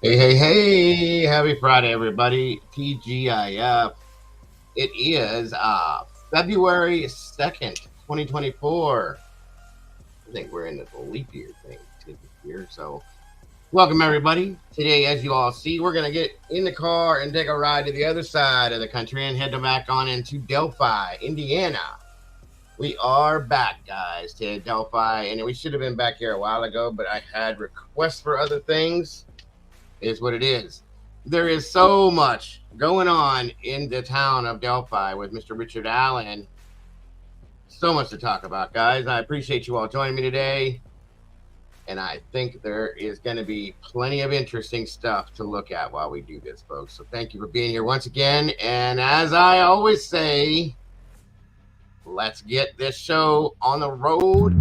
Hey, hey, hey, happy Friday, everybody. TGIF. It is February 2nd, 2024. I think we're in the leap year thing here. So, welcome, everybody. Today, as you all see, we're going to get in the car and take a ride to the other side of the country and head back on into Delphi, Indiana. We are back, guys, to Delphi, and we should have been back here a while ago, but I had requests for other things. Is what it is. There is so much going on in the town of Delphi with Mr. Richard Allen. So much to talk about, guys. I appreciate you all joining me today. And I think there is going to be plenty of interesting stuff to look at while we do this, folks. So thank you for being here once again. And as I always say, let's get this show on the road.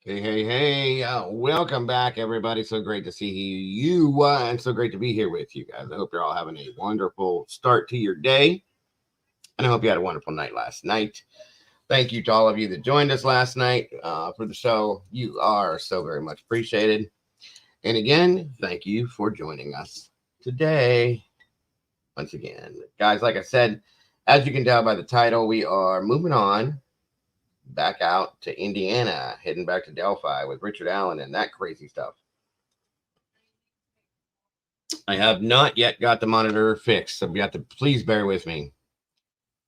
Hey, hey, hey. Welcome back, everybody. So great to see you and so great to be here with you guys. I hope you're all having a wonderful start to your day. And I hope you had a wonderful night last night. Thank you to all of you that joined us last night for the show. You are so very much appreciated. And again, thank you for joining us today. Once again, guys, like I said, as you can tell by the title, we are moving on back out to Indiana, heading back to Delphi with Richard Allen and that crazy stuff. I have not yet got the monitor fixed, so you have to please bear with me.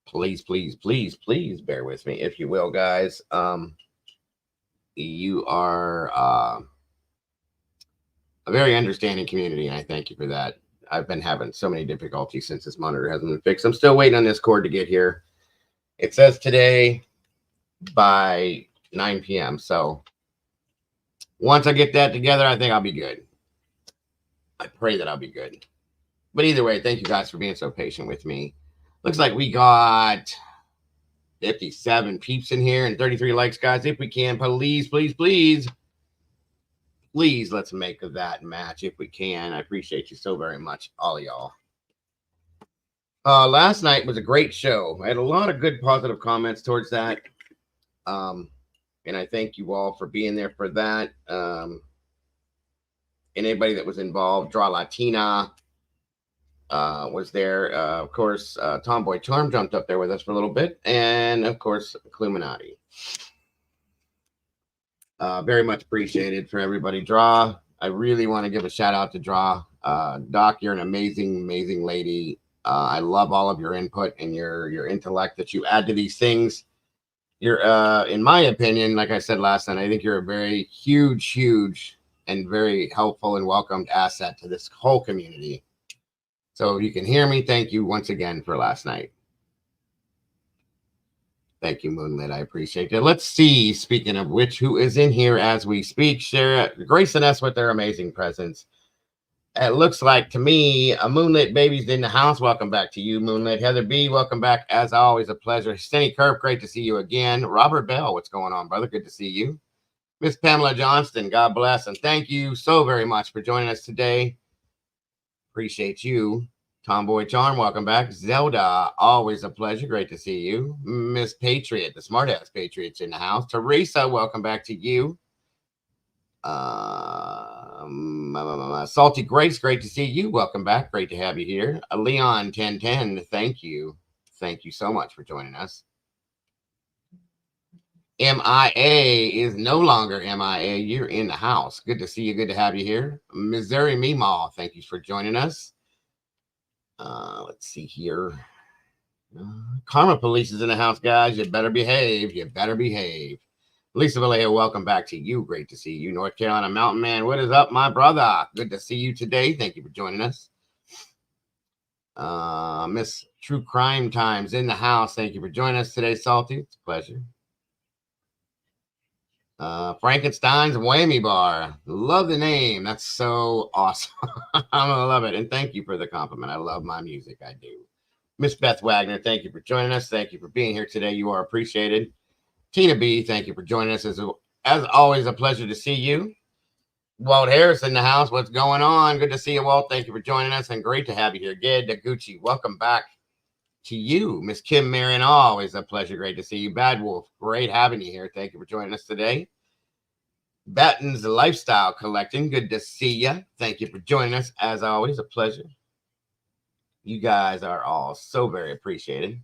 Please, please, please, please bear with me, if you will, guys. You are a very understanding community, and I thank you for that. I've been having so many difficulties since this monitor hasn't been fixed. I'm still waiting on this cord to get here. It says today by 9 p.m. So once I get that together, I think I'll be good. I pray that I'll be good. But either way, thank you guys for being so patient with me. Looks like we got 57 peeps in here and 33 likes, guys. If we can, please, please, please, please, let's make that match if we can. I appreciate you so very much, all of y'all. Last night was a great show. I had a lot of good positive comments towards that. And I thank you all for being there for that. And anybody that was involved, Draw Latina was there. Of course, Tomboy Charm jumped up there with us for a little bit. And of course, Illuminati. Very much appreciated for everybody. Draw, I really want to give a shout out to Draw. Doc, you're an amazing, amazing lady. I love all of your input and your intellect that you add to these things. You're, in my opinion, like I said last night, I think you're a very huge, and very helpful and welcomed asset to this whole community. So if you can hear me, thank you once again for last night. Thank you, Moonlit. I appreciate it. Let's see, speaking of which, who is in here as we speak. Share gracing us with their amazing presence. It looks like to me, a Moonlit baby's in the house. Welcome back to you, Moonlit. Heather B, welcome back. As always, a pleasure. Stenny Kerp, great to see you again. Robert Bell, what's going on, brother? Good to see you. Miss Pamela Johnston, God bless. And thank you so very much for joining us today. Appreciate you. Tomboy Charm, welcome back. Zelda, always a pleasure. Great to see you. Miss Patriot, the smart ass Patriot's in the house. Teresa, welcome back to you. Salty Grace, great to see you. Welcome back. Great to have you here. Leon 1010, thank you. Thank you so much for joining us. MIA is no longer MIA. You're in the house. Good to see you. Good to have you here. Missouri Meemaw, thank you for joining us. Let's see here. Karma Police is in the house, guys. You better behave. You better behave. Lisa Vallejo, welcome back to you. Great to see you. North Carolina Mountain Man, what is up, my brother? Good to see you today. Thank you for joining us. Miss True Crime Times in the house. Thank you for joining us today, Salty. It's a pleasure. Frankenstein's Whammy Bar. Love the name. That's so awesome. I'm gonna love it. And thank you for the compliment. I love my music. I do. Miss Beth Wagner, thank you for joining us. Thank you for being here today. You are appreciated. Tina B, thank you for joining us. As always, a pleasure to see you. Walt Harris in the house. What's going on? Good to see you, Walt. Thank you for joining us, and great to have you here. Ged Daguchi, welcome back to you. Miss Kim Marion, always a pleasure. Great to see you. Bad Wolf, great having you here. Thank you for joining us today. Batten's Lifestyle Collecting, good to see you. Thank you for joining us. As always, a pleasure. You guys are all so very appreciated.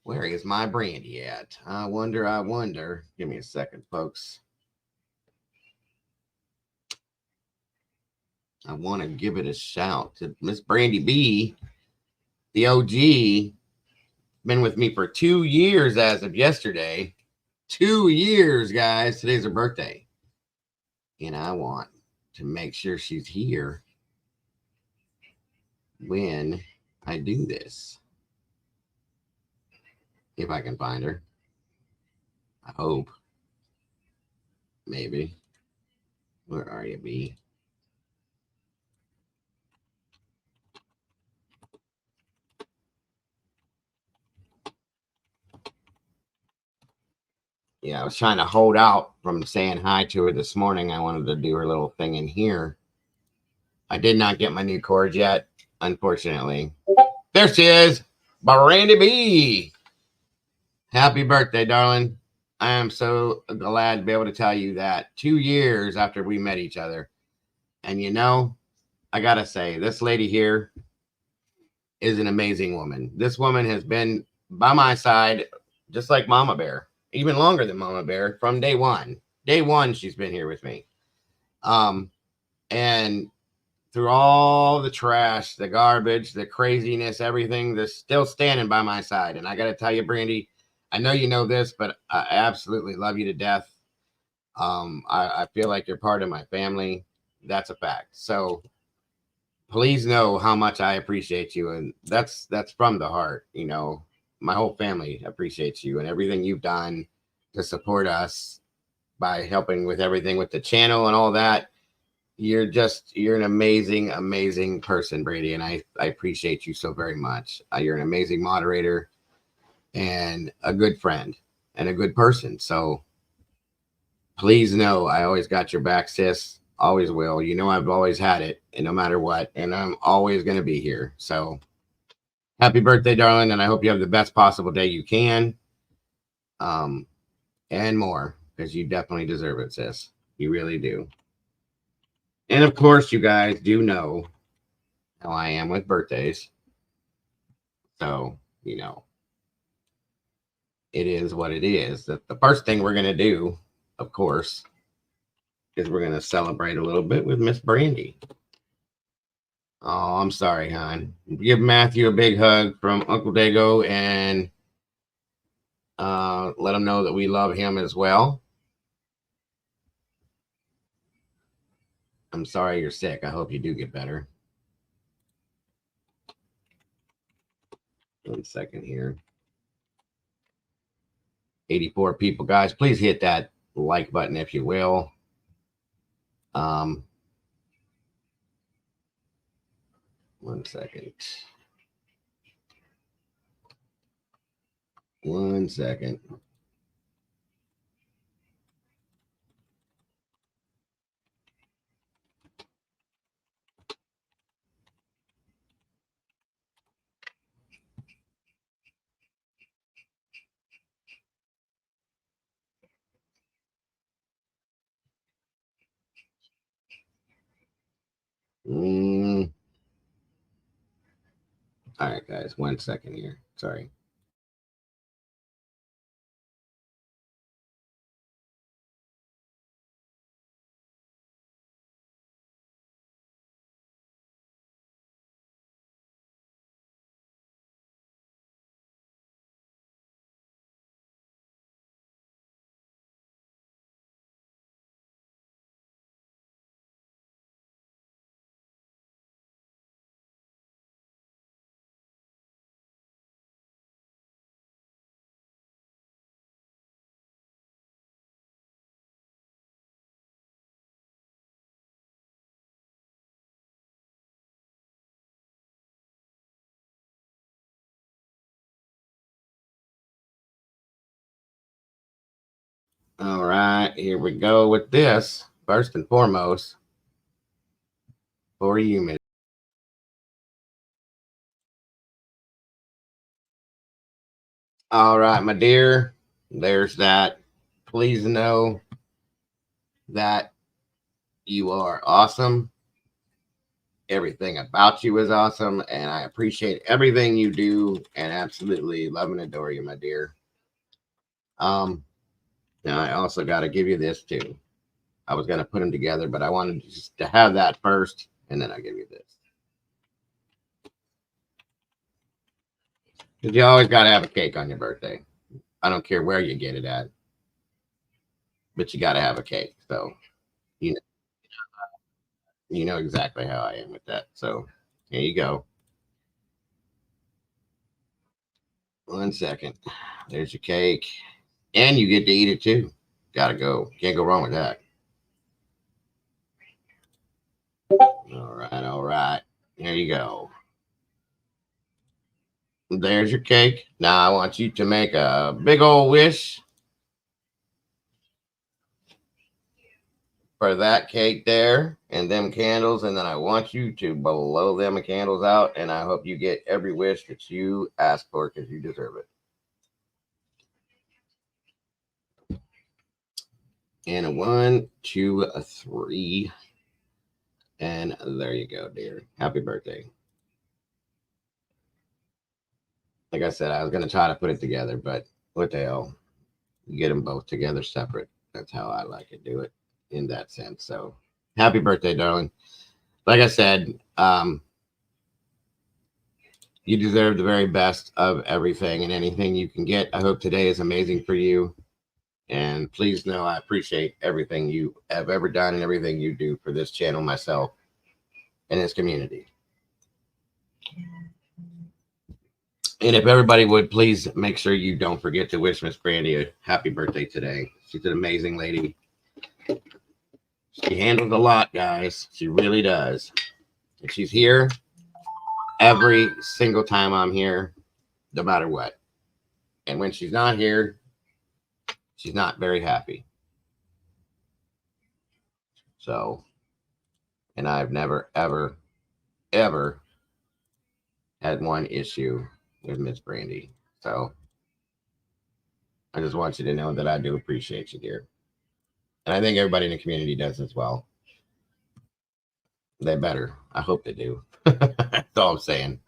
Where is my brandy at? I wonder. Give me a second, folks. I want to give it a shout to Miss Brandy B, the OG. Been with me for 2 years as of yesterday. 2 years, guys. Today's her birthday. And I want to make sure she's here when I do this. If I can find her. I hope. Maybe. Where are you, B? Yeah, I was trying to hold out from saying hi to her this morning. I wanted to do her little thing in here. I did not get my new cord yet, unfortunately. There she is, Brandy B. Happy birthday, darling. I am so glad to be able to tell you that 2 years after we met each other. And you know, I got to say, this lady here is an amazing woman. This woman has been by my side, just like Mama Bear. Even longer than Mama Bear from day one. Day one, she's been here with me. And through all the trash, the garbage, the craziness, everything, they're still standing by my side. And I got to tell you, Brandy, I know you know this, but I absolutely love you to death. I feel like you're part of my family. That's a fact. So please know how much I appreciate you. And that's from the heart, you know. My whole family appreciates you and everything you've done to support us by helping with everything with the channel and all that. You're an amazing person, Brady. And I appreciate you so very much. You're an amazing moderator and a good friend and a good person. So please know I always got your back, sis. Always will. You know, I've always had it, and no matter what, and I'm always going to be here. So happy birthday, darling, and I hope you have the best possible day you can. And more, because you definitely deserve it, sis. You really do. And of course, you guys do know how I am with birthdays. So, you know. it is what it is. The first thing we're going to do, of course, is we're going to celebrate a little bit with Miss Brandy. Oh, I'm sorry, hon. Give Matthew a big hug from Uncle Dago and let him know that we love him as well. I'm sorry you're sick. I hope you do get better. 1 second here. 84 people, guys. Please hit that like button if you will. 1 second. 1 second. All right, guys. 1 second here. Sorry. All right, here we go with this. First and foremost, for you, Miss. All right, my dear. There's that. Please know that you are awesome. Everything about you is awesome, and I appreciate everything you do, and absolutely love and adore you, my dear. Now I also got to give you this too. I was going to put them together, but I wanted just to have that first, and then I'll give you this. Because you always got to have a cake on your birthday. I don't care where you get it at, but you got to have a cake. So you know, you know exactly how I am with that. So here you go. 1 second. There's your cake, and you get to eat it too. Got to go. Can't go wrong with that. All right, all right. There you go. There's your cake. Now I want you to make a big old wish for that cake there and them candles, and then I want you to blow them candles out, and I hope you get every wish that you ask for because you deserve it. And a 1, 2, a 3, and there you go, dear. Happy birthday. Like I said, I was gonna try to put it together, but what the hell? You get them both together separate. That's how I like to do it in that sense. So happy birthday, darling. Like I said, you deserve the very best of everything and anything you can get. I hope today is amazing for you. And please know I appreciate everything you have ever done and everything you do for this channel, myself, and this community. And if everybody would please make sure you don't forget to wish Miss Brandy a happy birthday today. She's an amazing lady. She handles a lot, guys. She really does. And she's here every single time I'm here, no matter what. And when she's not here, she's not very happy. So, and I've never, ever, ever had one issue with Miss Brandy. So, I just want you to know that I do appreciate you, dear. And I think everybody in the community does as well. They better. I hope they do. That's all I'm saying.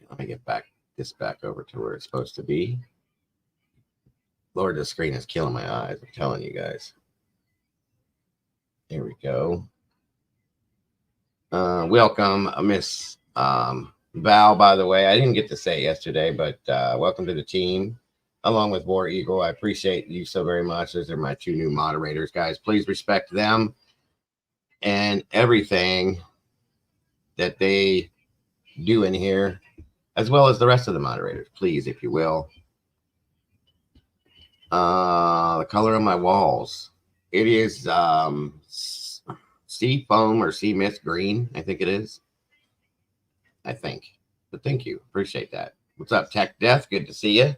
Let me get back this back over to where it's supposed to be. Lord, this screen is killing my eyes. I'm telling you guys. Here we go. Welcome, Miss Val, by the way. I didn't get to say it yesterday, but welcome to the team, along with War Eagle. I appreciate you so very much. Those are my two new moderators, guys. Please respect them and everything that they do in here, as well as the rest of the moderators, please, if you will. The color of my walls. It is sea foam or sea mist green, I think it is. I think. But thank you. Appreciate that. What's up, Tech Death? Good to see you.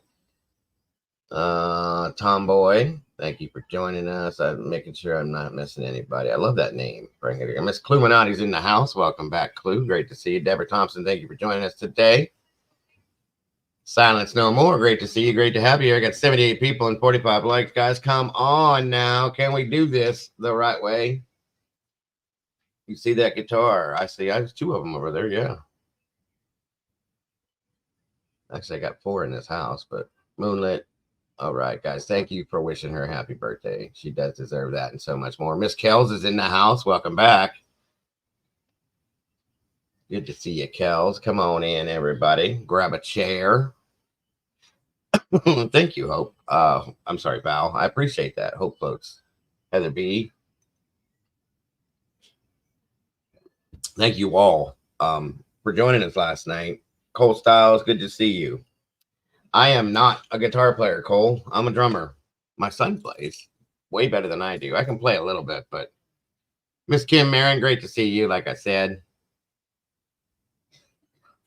Tomboy, thank you for joining us. I'm making sure I'm not missing anybody. I love that name. Bring it here. Miss Cluminati's in the house. Welcome back, Clue. Great to see you. Deborah Thompson, thank you for joining us today. Silence no more. Great to see you. Great to have you here. I got 78 people and 45 likes, guys. Come on now. Can we do this the right way? You see that guitar? I see. I have two of them over there. Yeah. Actually, I got four in this house, but Moonlit. All right, guys. Thank you for wishing her a happy birthday. She does deserve that and so much more. Miss Kells is in the house. Welcome back. Good to see you, Kells. Come on in, everybody. Grab a chair. Thank you, Hope. I'm sorry, Val. I appreciate that. Hope floats. Heather B. Thank you all for joining us last night. Cole Styles, good to see you. I am not a guitar player, Cole. I'm a drummer. My son plays way better than I do. I can play a little bit, but Miss Kim Marin, great to see you, like I said.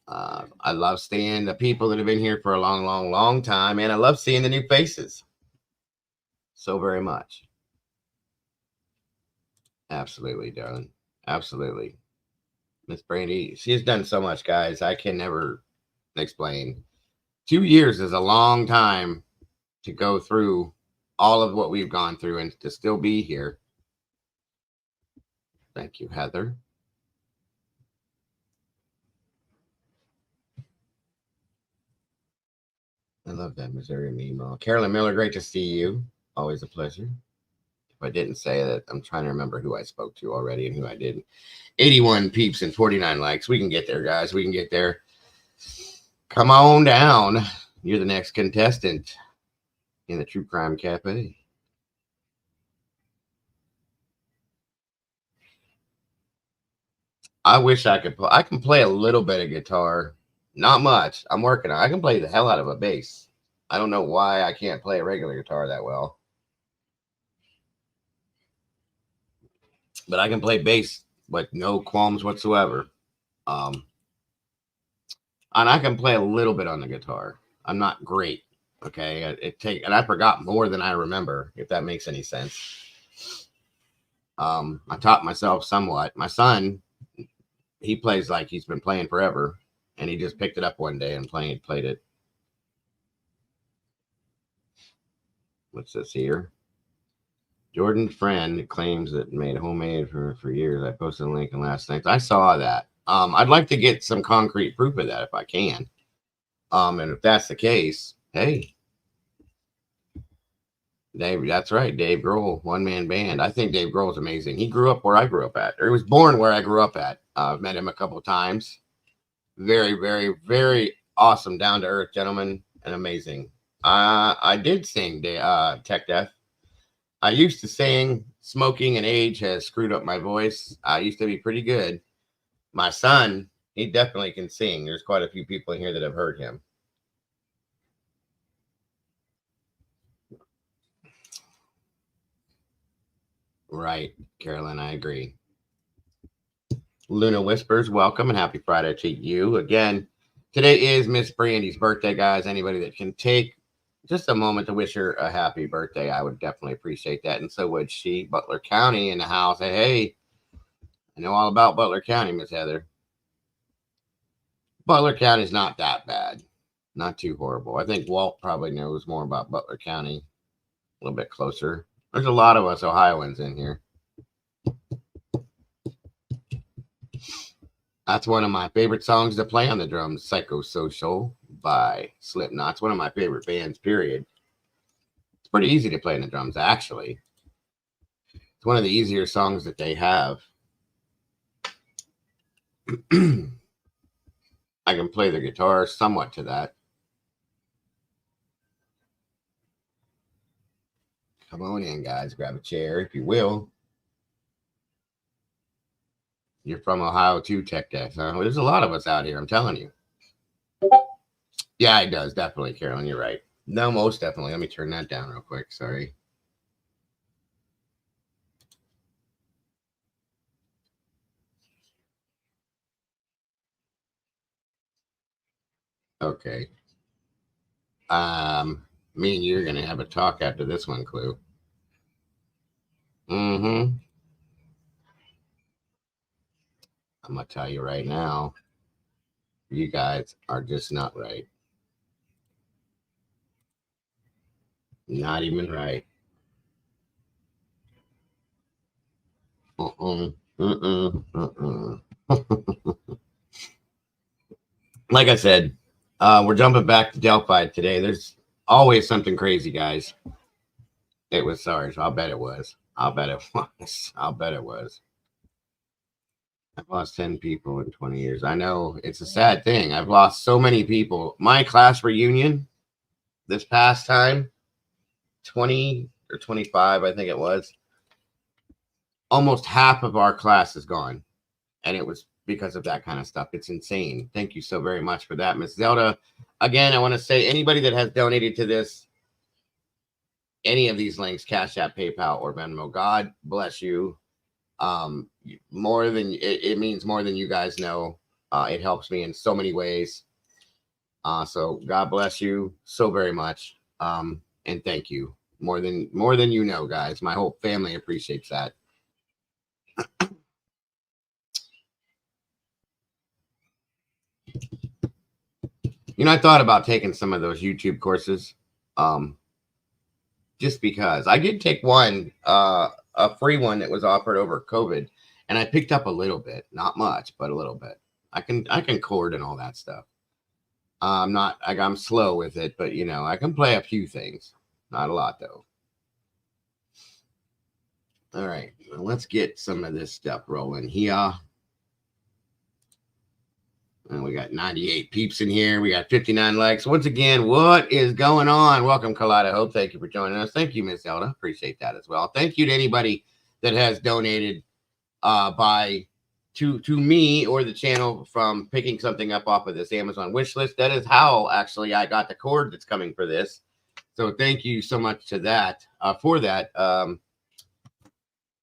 I love seeing the people that have been here for a long, long, long time, and I love seeing the new faces so very much. Absolutely, darling. Absolutely. Miss Brandy, she's done so much, guys. I can never explain. 2 years is a long time to go through all of what we've gone through and to still be here. Thank you, Heather. I love that Missouri meme. Carolyn Miller, great to see you. Always a pleasure. If I didn't say that, I'm trying to remember who I spoke to already and who I didn't. 81 peeps and 49 likes. We can get there, guys. We can get there. Come on down. You're the next contestant in the True Crime Cafe. I wish I could play. I can play a little bit of guitar. Not much. I'm working on it. I can play the hell out of a bass. I don't know why I can't play a regular guitar that well. But I can play bass with no qualms whatsoever. And I can play a little bit on the guitar. I'm not great. Okay. And I forgot more than I remember, if that makes any sense. I taught myself somewhat. My son, he plays like he's been playing forever, and he just picked it up one day and played it. What's this here? Jordan's friend claims that made homemade for years. I posted a link in last night. I saw that. I'd like to get some concrete proof of that if I can. And if that's the case, hey, Dave, that's right. Dave Grohl, one-man band. I think Dave Grohl is amazing. He grew up where I grew up at, or he was born where I grew up at. I've met him a couple of times. Very, very, very awesome, down-to-earth gentleman, and amazing. I did sing Tech Death. I used to sing. Smoking and age has screwed up my voice. I used to be pretty good. My son, he definitely can sing. There's quite a few people in here that have heard him. Right, Carolyn, I agree. Luna Whispers, welcome and happy Friday to you. Again, today is Miss Brandy's birthday, guys. Anybody that can take just a moment to wish her a happy birthday, I would definitely appreciate that. And so would she. Butler County in the house. Hey, I know all about Butler County, Miss Heather. Butler County is not that bad. Not too horrible. I think Walt probably knows more about Butler County. A little bit closer. There's a lot of us Ohioans in here. That's one of my favorite songs to play on the drums, Psychosocial by Slipknot. It's one of my favorite bands, period. It's pretty easy to play in the drums, actually. It's one of the easier songs that they have. I can play the guitar somewhat to that. Come on in, guys. Grab a chair, if you will. You're from Ohio too, Tech Deck. Huh? Well, there's a lot of us out here, I'm telling you. Yeah, it does. Definitely, Carolyn. You're right. No, most definitely. Let me turn that down real quick. Sorry. Okay. Me and you're going to have a talk after this one, Clue. Mm-hmm. I'm going to tell you right now, you guys are just not right. Not even right. Uh-uh. Uh-uh. Uh-uh. Like I said, we're jumping back to Delphi today. There's always something crazy, guys. It was SARS. I'll bet it was. I'll bet it was. I'll bet it was. I've lost 10 people in 20 years. I know it's a sad thing. I've lost so many people. My class reunion this past time, 20 or 25, I think it was, almost half of our class is gone. And it was because of that kind of stuff. It's insane. Thank you so very much for that, Miss Zelda. Again, I want to say anybody that has donated to this, any of these links, Cash App, PayPal, or Venmo, God bless you. More than it means more than you guys know. It helps me in so many ways. So God bless you so very much. And thank you more than you know, guys. My whole family appreciates that. I thought about taking some of those YouTube courses. Just because I did take one, a free one that was offered over COVID, and I picked up a little bit, not much, but a little bit. I can chord and all that stuff. I'm slow with it, but I can play a few things, not a lot though. All right, well, let's get some of this stuff rolling here. And we got 98 peeps in here. We got 59 likes. Once again, what is going on? Welcome, Collada Hope. Thank you for joining us. Thank you, Miss Zelda. Appreciate that as well. Thank you to anybody that has donated to me or the channel from picking something up off of this Amazon wish list. That is how actually I got the cord that's coming for this. So thank you so much to that for that.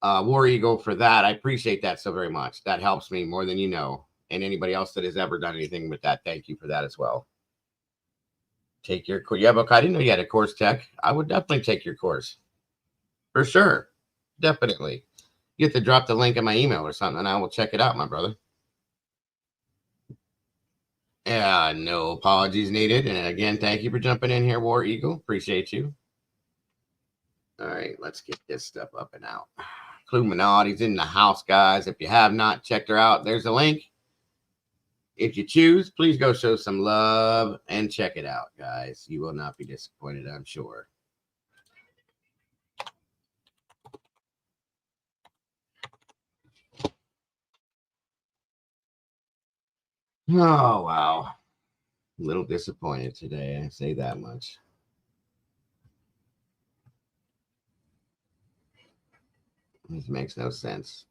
War Eagle for that. I appreciate that so very much. That helps me more than you know. And anybody else that has ever done anything with that, thank you for that as well. Take your course. Yeah, but I didn't know you had a course, Tech. I would definitely take your course. For sure. Definitely. You have to drop the link in my email or something, and I will check it out, my brother. Yeah, no apologies needed. And again, thank you for jumping in here, War Eagle. Appreciate you. All right, let's get this stuff up and out. Cluminati's in the house, guys. If you have not checked her out, there's a link. If you choose, please go show some love and check it out, guys. You will not be disappointed, I'm sure. Oh, wow. A little disappointed today. I say that much. This makes no sense.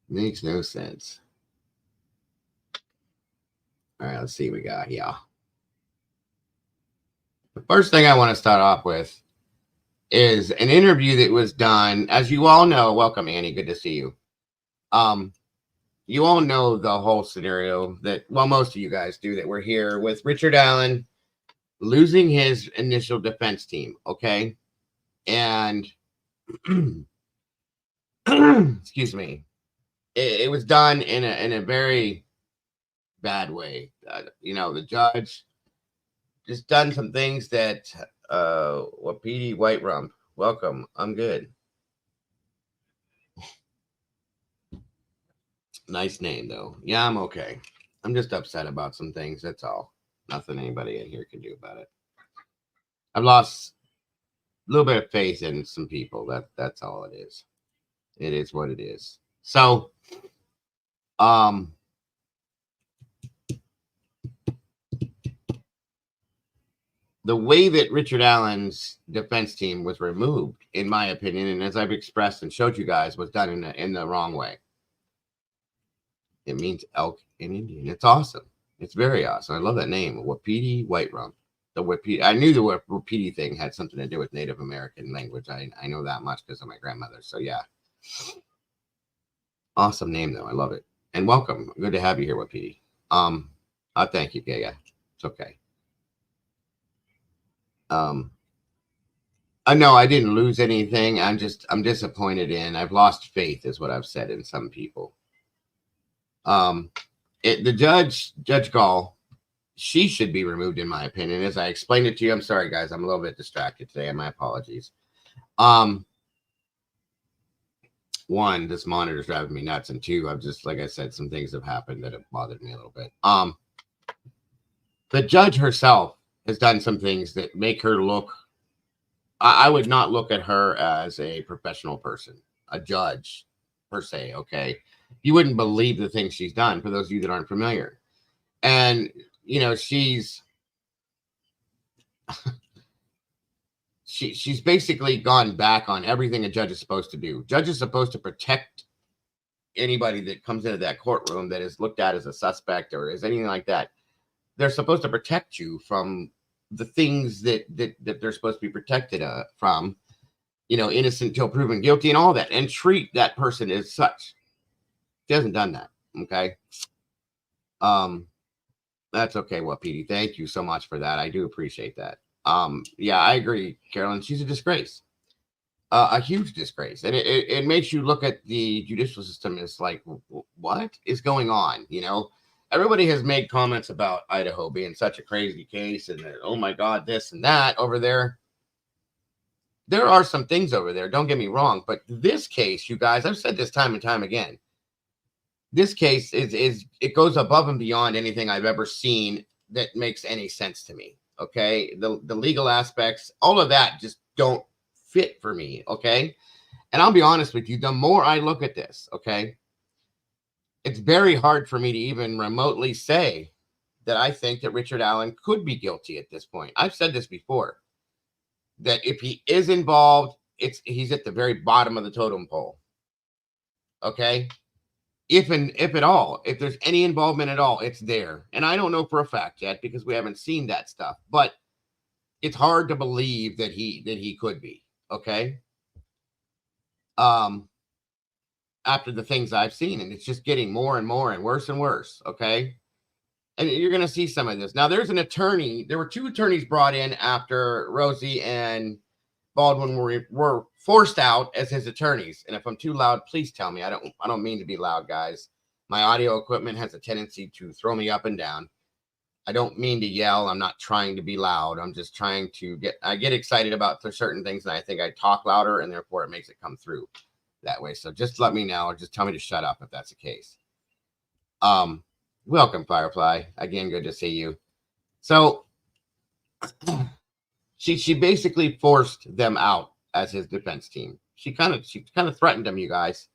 Makes no sense. All right, let's see what we got here. The first thing I want to start off with is an interview that was done. As you all know, welcome, Annie. Good to see you. You all know the whole scenario that, well, most of you guys do, that we're here with Richard Allen losing his initial defense team. Okay. And excuse me, it was done in a very bad way. The judge just done some things that what PD White Rump, welcome. I'm good. Nice name though. Yeah, I'm okay. I'm just upset about some things. That's all. Nothing anybody in here can do about it. I've lost little bit of faith in some people. That's all it is. It is what it is. So, um, the way that Richard Allen's defense team was removed, in my opinion, and as I've expressed and showed you guys, was done in the wrong way. It means elk in Indian. It's awesome. It's very awesome. I love that name, Wapiti White Rump. The Wapiti. I knew the Wapiti thing had something to do with Native American language. I know that much because of my grandmother. So yeah, awesome name though. I love it. And welcome. Good to have you here, Wapiti. Thank you, Gaya. It's okay. No, I didn't lose anything. I'm disappointed I've lost faith, is what I've said in some people. The Judge Gall, she should be removed, in my opinion. As I explained it to you, I'm sorry, guys. I'm a little bit distracted today, and my apologies. One, this monitor's driving me nuts, and two, I've just, like I said, some things have happened that have bothered me a little bit. The judge herself has done some things that make her look. I would not look at her as a professional person, a judge per se. Okay, you wouldn't believe the things she's done. For those of you that aren't familiar, and she's she's basically gone back on everything a judge is supposed to do. Judge is supposed to protect anybody that comes into that courtroom that is looked at as a suspect or as anything like that. They're supposed to protect you from the things that they're supposed to be protected from, innocent till proven guilty and all that, and treat that person as such. She hasn't done that. Okay. That's okay. Well, Petey, thank you so much for that. I do appreciate that. Yeah, I agree, Carolyn. She's a disgrace, a huge disgrace, and it makes you look at the judicial system as like, what is going on? Everybody has made comments about Idaho being such a crazy case, and that, oh my God, this and that over there. There are some things over there. Don't get me wrong, but this case, you guys, I've said this time and time again. This case is it goes above and beyond anything I've ever seen that makes any sense to me. Okay, the legal aspects, all of that just don't fit for me. Okay, and I'll be honest with you, the more I look at this, okay, it's very hard for me to even remotely say that I think that Richard Allen could be guilty at this point. I've said this before, that if he is involved, he's at the very bottom of the totem pole. Okay, if at all, if there's any involvement at all, it's there. And I don't know for a fact yet because we haven't seen that stuff, but it's hard to believe that he could be. Okay. After the things I've seen, and it's just getting more and more and worse and worse. Okay. And you're going to see some of this. Now there's an attorney. There were two attorneys brought in after Rosie and Baldwin were forced out as his attorneys. And if I'm too loud, please tell me. I don't mean to be loud, guys. My audio equipment has a tendency to throw me up and down. I don't mean to yell. I'm not trying to be loud. I'm just trying to I get excited about certain things, and I think I talk louder, and therefore it makes it come through that way. So just let me know, or just tell me to shut up if that's the case. Welcome, Firefly. Again, good to see you. So she basically forced them out as his defense team. She kind of threatened them, you guys.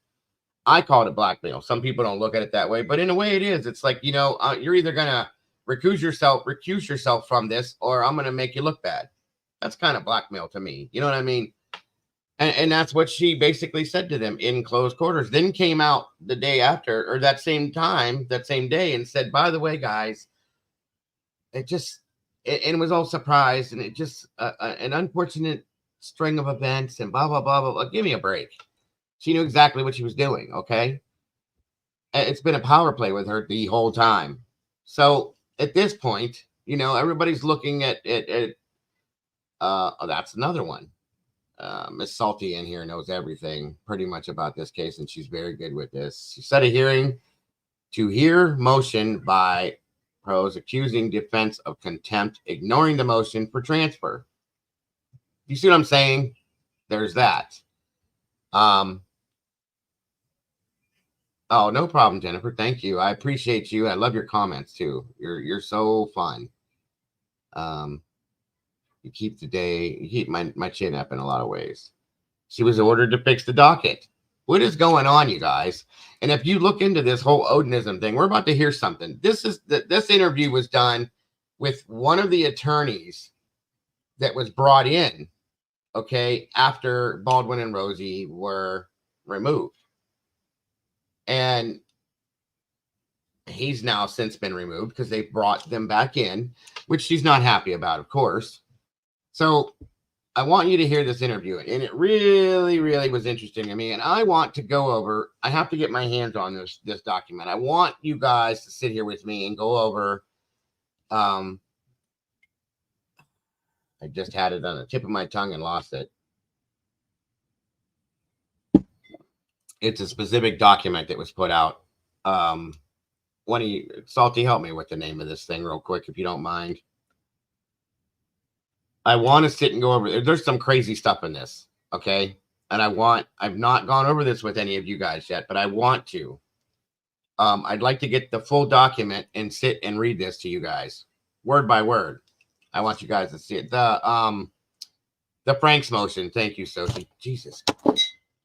I called it blackmail. Some people don't look at it that way, but in a way it is. It's like, you're either going to recuse yourself from this, or I'm going to make you look bad. That's kind of blackmail to me. You know what I mean? And that's what she basically said to them in closed quarters. Then came out the day after, or that same day, and said, by the way, guys, it was all surprised, and it just an unfortunate string of events and blah, blah, blah, blah, blah. Give me a break. She knew exactly what she was doing. Okay. It's been a power play with her the whole time. So at this point, everybody's looking at that's another one. Miss Salty in here knows everything pretty much about this case, and she's very good with this. She set a hearing to hear motion by pros accusing defense of contempt, ignoring the motion for transfer. You see what I'm saying? There's that. Oh, no problem, Jennifer. Thank you. I appreciate you. I love your comments too. You're so fun. You keep my chin up in a lot of ways. She was ordered to fix the docket. What is going on, you guys? And if you look into this whole Odinism thing, we're about to hear something. This interview was done with one of the attorneys that was brought in, okay, after Baldwin and Rosie were removed. And he's now since been removed because they brought them back in, which she's not happy about, of course. So I want you to hear this interview, and it really, really was interesting to me. And I want to go over. I have to get my hands on this document. I want you guys to sit here with me and go over. I just had it on the tip of my tongue and lost it. It's a specific document that was put out. One of you, Salty, help me with the name of this thing real quick, if you don't mind. I want to sit and go over. There's some crazy stuff in this, okay? And I've not gone over this with any of you guys yet, but I want to. I'd like to get the full document and sit and read this to you guys, word by word. I want you guys to see it. The Frank's motion. Thank you, Sophie. Jesus,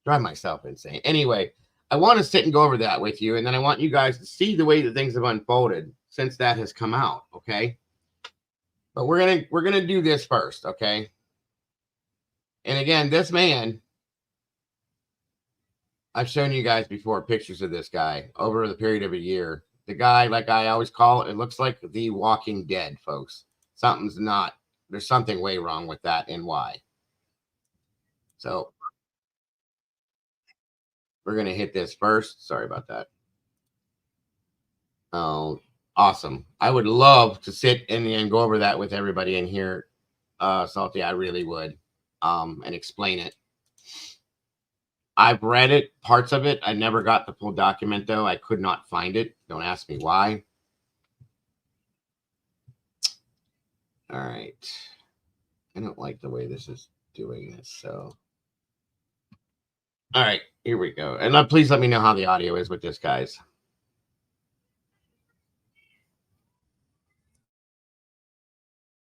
drive myself insane. Anyway, I want to sit and go over that with you, and then I want you guys to see the way that things have unfolded since that has come out, okay? But we're gonna do this first, okay? And again, this man, I've shown you guys before pictures of this guy over the period of a year. The guy, like I always call it, it looks like the Walking Dead, folks. There's something way wrong with that, and why. So we're gonna hit this first. Sorry about that. Oh, awesome. I would love to sit and go over that with everybody in here. Salty, I really would. And explain it. I've read it, parts of it. I never got the full document, though. I could not find it. Don't ask me why. All right. I don't like the way this is doing this, so. All right, here we go. And please let me know how the audio is with this, guys.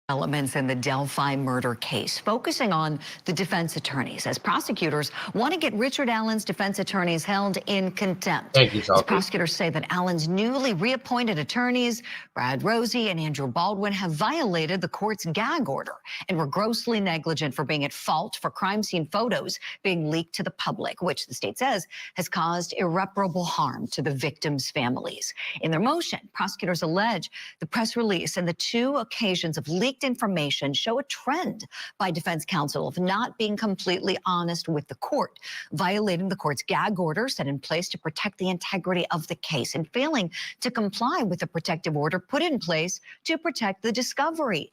Elements in the Delphi murder case, focusing on the defense attorneys, as prosecutors want to get Richard Allen's defense attorneys held in contempt. Thank you, Salty. As prosecutors say that Allen's newly reappointed attorneys, Brad Rosie and Andrew Baldwin, have violated the court's gag order and were grossly negligent for being at fault for crime scene photos being leaked to the public, which the state says has caused irreparable harm to the victims' families. In their motion, prosecutors allege the press release and the two occasions of leaked information show a trend by defense counsel of not being completely honest with the court, violating the court's gag order set in place to protect the integrity of the case, and failing to comply with the protective order put in place to protect the discovery.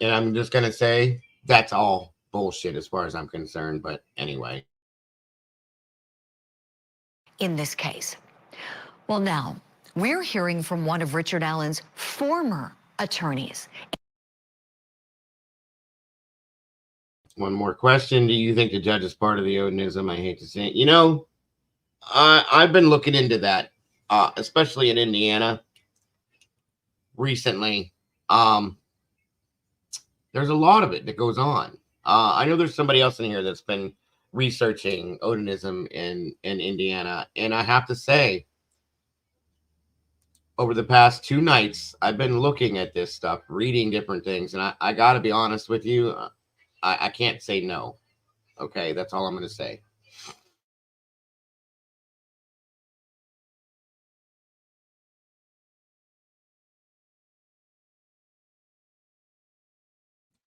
And I'm just going to say that's all bullshit as far as I'm concerned. But anyway. In this case. Well, now we're hearing from one of Richard Allen's former attorneys. One more question. Do you think the judge is part of the Odinism? I hate to say it. You know, I've been looking into that, especially in Indiana recently. There's a lot of it that goes on. I know there's somebody else in here that's been researching Odinism in Indiana. And I have to say, over the past 2 nights, I've been looking at this stuff, reading different things. And I got to be honest with you, I can't say no. Okay, that's all I'm going to say.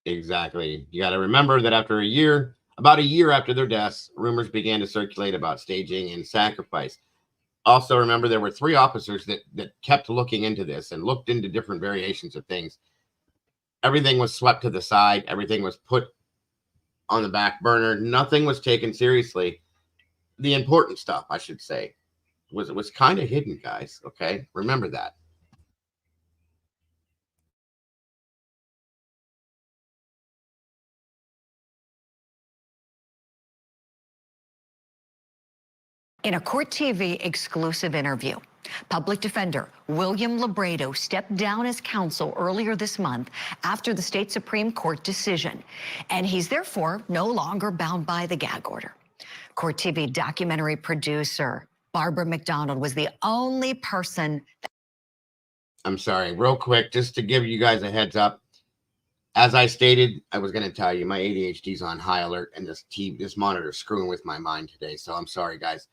Exactly. You got to remember that after about a year after their deaths, rumors began to circulate about staging and sacrifice. Also, remember there were 3 officers that kept looking into this and looked into different variations of things. Everything was swept to the side. Everything was put on the back burner. Nothing was taken seriously. The important stuff, I should say, was kind of hidden, guys. Okay, remember that. In a Court TV exclusive interview, Public defender William Labredo stepped down as counsel earlier this month after the state Supreme Court decision, and he's therefore no longer bound by the gag order. Court TV documentary producer Barbara McDonald was the only person. I'm sorry, real quick, just to give you guys a heads up. As I stated, I was going to tell you my ADHD's on high alert, and this monitor is screwing with my mind today. So I'm sorry, guys.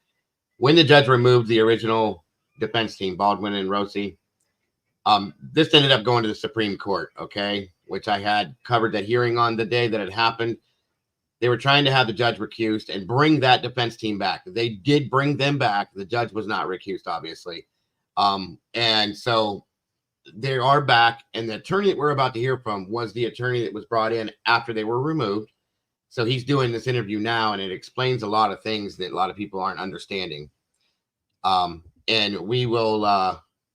When the judge removed the original defense team, Baldwin and Rosie, this ended up going to the Supreme Court, okay, which I had covered that hearing on the day that it happened. They were trying to have the judge recused and bring that defense team back. They did bring them back. The judge was not recused, obviously. And so they are back. And the attorney that we're about to hear from was the attorney that was brought in after they were removed. So he's doing this interview now, and it explains a lot of things that a lot of people aren't understanding. And we will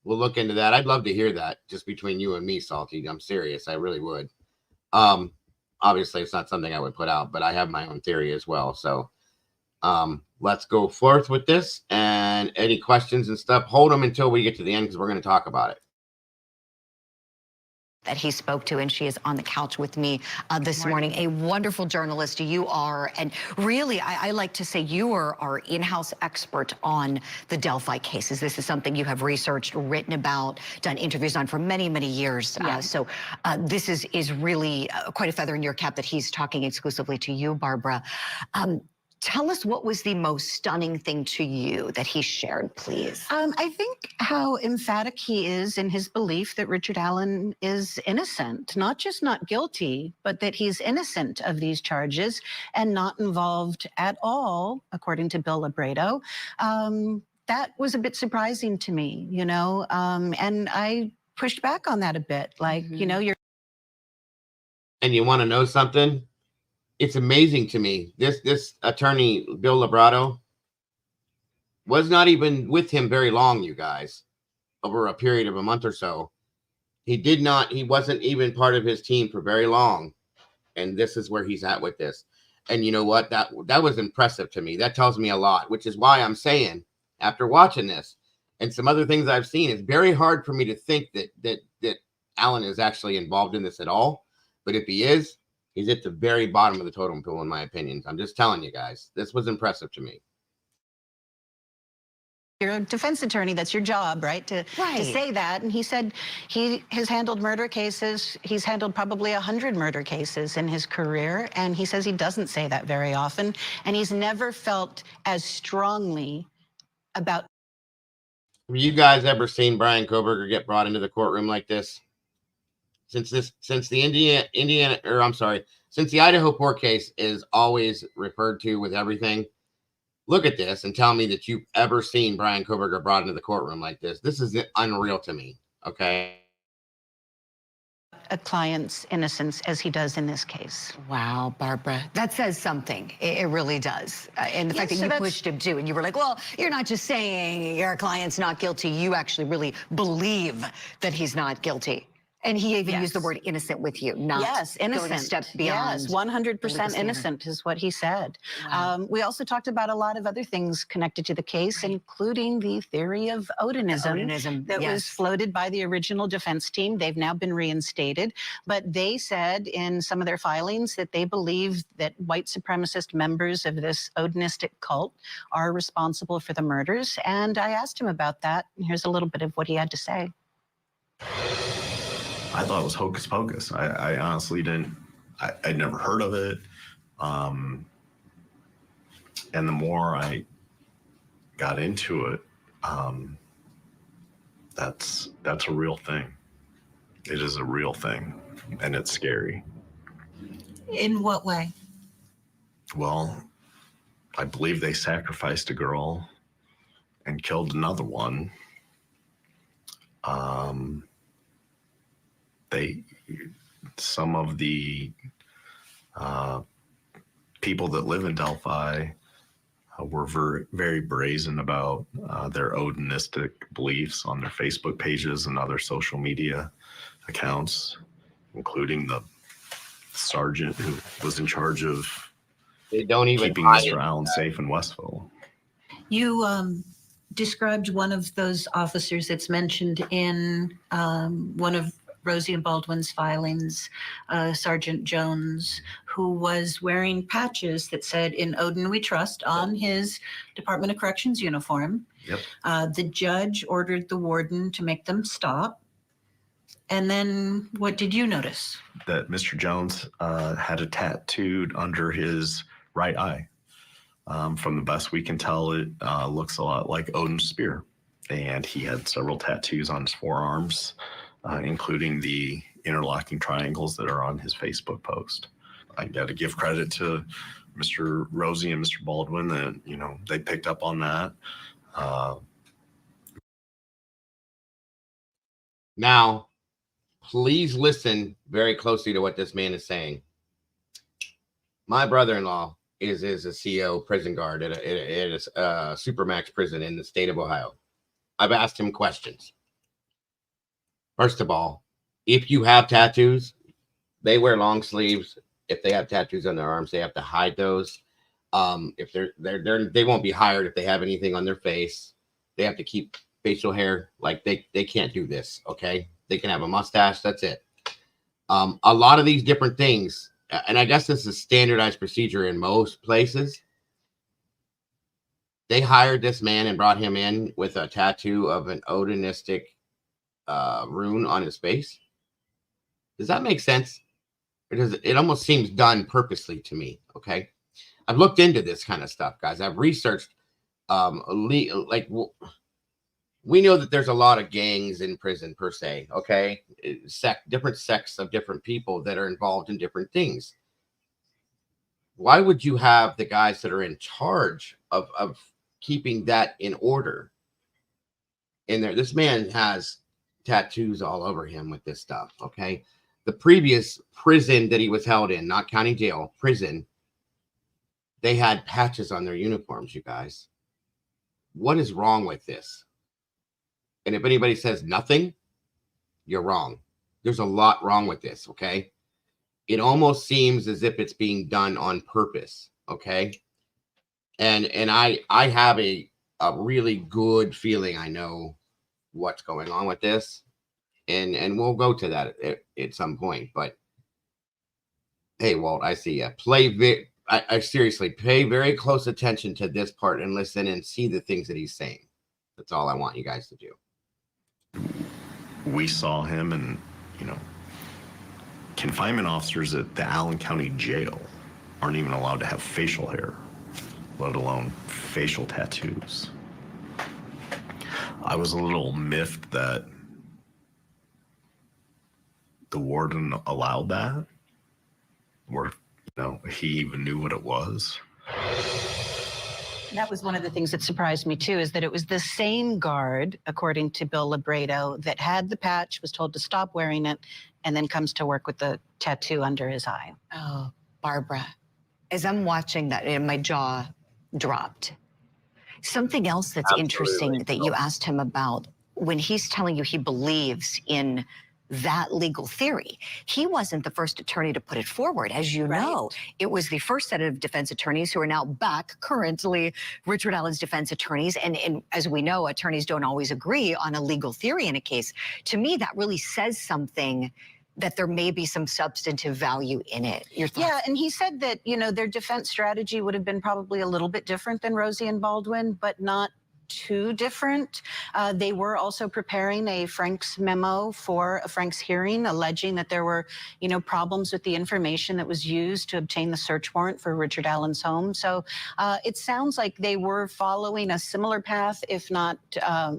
we'll look into that. I'd love to hear that just between you and me, Salty. I'm serious. I really would. Obviously, it's not something I would put out, but I have my own theory as well. So let's go forth with this. And any questions and stuff, hold them until we get to the end because we're going to talk about it. That he spoke to, and she is on the couch with me this morning. A wonderful journalist you are, and really, I like to say you are our in-house expert on the Delphi cases. This is something you have researched, written about, done interviews on for many, many years. Yes. So this is really quite a feather in your cap that he's talking exclusively to you, Barbara. Tell us what was the most stunning thing to you that he shared, please. I think how emphatic he is in his belief that Richard Allen is innocent, not just not guilty, but that he's innocent of these charges and not involved at all, according to Bill Labredo. That was a bit surprising to me, you know, and I pushed back on that a bit. Like, you know, you're. And you want to know something? It's amazing to me. This attorney, Bill Labredo, was not even with him very long, you guys, over a period of a month or so. He wasn't even part of his team for very long. And this is where he's at with this. And you know what? That was impressive to me. That tells me a lot, which is why I'm saying, after watching this and some other things I've seen, it's very hard for me to think that Allen is actually involved in this at all. But if he is, he's at the very bottom of the totem pole, in my opinion. I'm just telling you guys, this was impressive to me. You're a defense attorney. That's your job, right? To say that. And he said he has handled murder cases. He's handled probably 100 murder cases in his career. And he says he doesn't say that very often. And he's never felt as strongly about. Have you guys ever seen Brian Koberger get brought into the courtroom like this? Since the Idaho court case is always referred to with everything, look at this and tell me that you've ever seen Brian Koberger brought into the courtroom like this. This is unreal to me, okay? A client's innocence as he does in this case. Wow, Barbara, that says something. It really does. And the fact that you pushed him too, and you were like, well, you're not just saying your client's not guilty. You actually really believe that he's not guilty. And he even used the word innocent with you, not innocent. going a step beyond. Yes, 100% innocent is what he said. Wow. We also talked about a lot of other things connected to the case, including the theory of Odinism that was floated by the original defense team. They've now been reinstated, but they said in some of their filings that they believe that white supremacist members of this Odinistic cult are responsible for the murders. And I asked him about that. And here's a little bit of what he had to say. I thought it was hocus pocus. I honestly didn't. I'd never heard of it. And the more I got into it, that's a real thing. It is a real thing, and it's scary. In what way? Well, I believe they sacrificed a girl and killed another one. Some of the people that live in Delphi were very brazen about their Odinistic beliefs on their Facebook pages and other social media accounts, including the sergeant who was in charge of keeping Mr. Allen safe in Westville. You described one of those officers that's mentioned in one of Rosie and Baldwin's filings, Sergeant Jones, who was wearing patches that said "In Odin We Trust" on his Department of Corrections uniform. Yep. The judge ordered the warden to make them stop. And then what did you notice? That Mr. Jones had a tattooed under his right eye. From the best we can tell, it looks a lot like Odin's spear. And he had several tattoos on his forearms, including the interlocking triangles that are on his Facebook post. I got to give credit to Mr. Rosie and Mr. Baldwin that, you know, they picked up on that. Now, please listen very closely to what this man is saying. My brother-in-law is a CO prison guard at a Supermax prison in the state of Ohio. I've asked him questions. First of all, if you have tattoos, they wear long sleeves. If they have tattoos on their arms, they have to hide those. If they won't be hired if they have anything on their face. They have to keep facial hair. Like they can't do this. Okay, they can have a mustache. That's it. A lot of these different things, and I guess this is standardized procedure in most places. They hired this man and brought him in with a tattoo of an Odinistic rune on his face. Does that make sense? Because it almost seems done purposely to me. Okay, I've looked into this kind of stuff, guys. I've researched. We know that there's a lot of gangs in prison per se. Okay, different sects of different people that are involved in different things. Why would you have the guys that are in charge of keeping that in order in there? This man has tattoos all over him with this stuff. Okay, the previous prison that he was held in, not county jail, prison, they had patches on their uniforms, you guys. What is wrong with this? And if anybody says nothing, you're wrong. There's a lot wrong with this, okay? It almost seems as if it's being done on purpose, okay? And I have a really good feeling I know what's going on with this. And we'll go to that at some point. But hey, Walt, I see you. I seriously pay very close attention to this part and listen and see the things that he's saying. That's all I want you guys to do. We saw him, and, you know, confinement officers at the Allen County Jail aren't even allowed to have facial hair, let alone facial tattoos. I was a little miffed that the warden allowed that, or, you know, he even knew what it was. That was one of the things that surprised me, too, is that it was the same guard, according to Bill Labredo, that had the patch, was told to stop wearing it, and then comes to work with the tattoo under his eye. Oh, Barbara, as I'm watching that, and my jaw dropped. Something else that's interesting that you asked him about, when he's telling you he believes in that legal theory, he wasn't the first attorney to put it forward. As you know, it was the first set of defense attorneys who are now back currently Richard Allen's defense attorneys. And as we know, attorneys don't always agree on a legal theory in a case. To me, that really says something, that there may be some substantive value in it. Your thoughts? Yeah, and he said that, you know, their defense strategy would have been probably a little bit different than Rosie and Baldwin, but not too different. They were also preparing a Frank's memo for a Frank's hearing, alleging that there were, you know, problems with the information that was used to obtain the search warrant for Richard Allen's home. So it sounds like they were following a similar path, if not,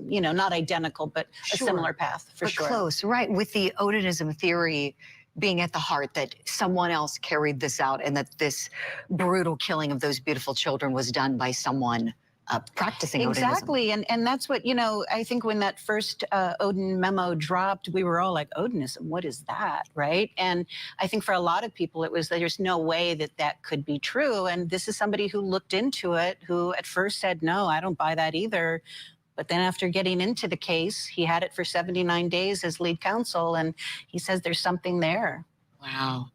you know, not identical, but a similar path for sure. Close, right? With the Odinism theory being at the heart, that someone else carried this out, and that this brutal killing of those beautiful children was done by someone practicing Odinism. Exactly, and that's what, you know, I think when that first Odin memo dropped, we were all like, Odinism, what is that, right? And I think for a lot of people, it was, there's no way that that could be true. And this is somebody who looked into it, who at first said, no, I don't buy that either. But then after getting into the case, he had it for 79 days as lead counsel, and he says there's something there. Wow.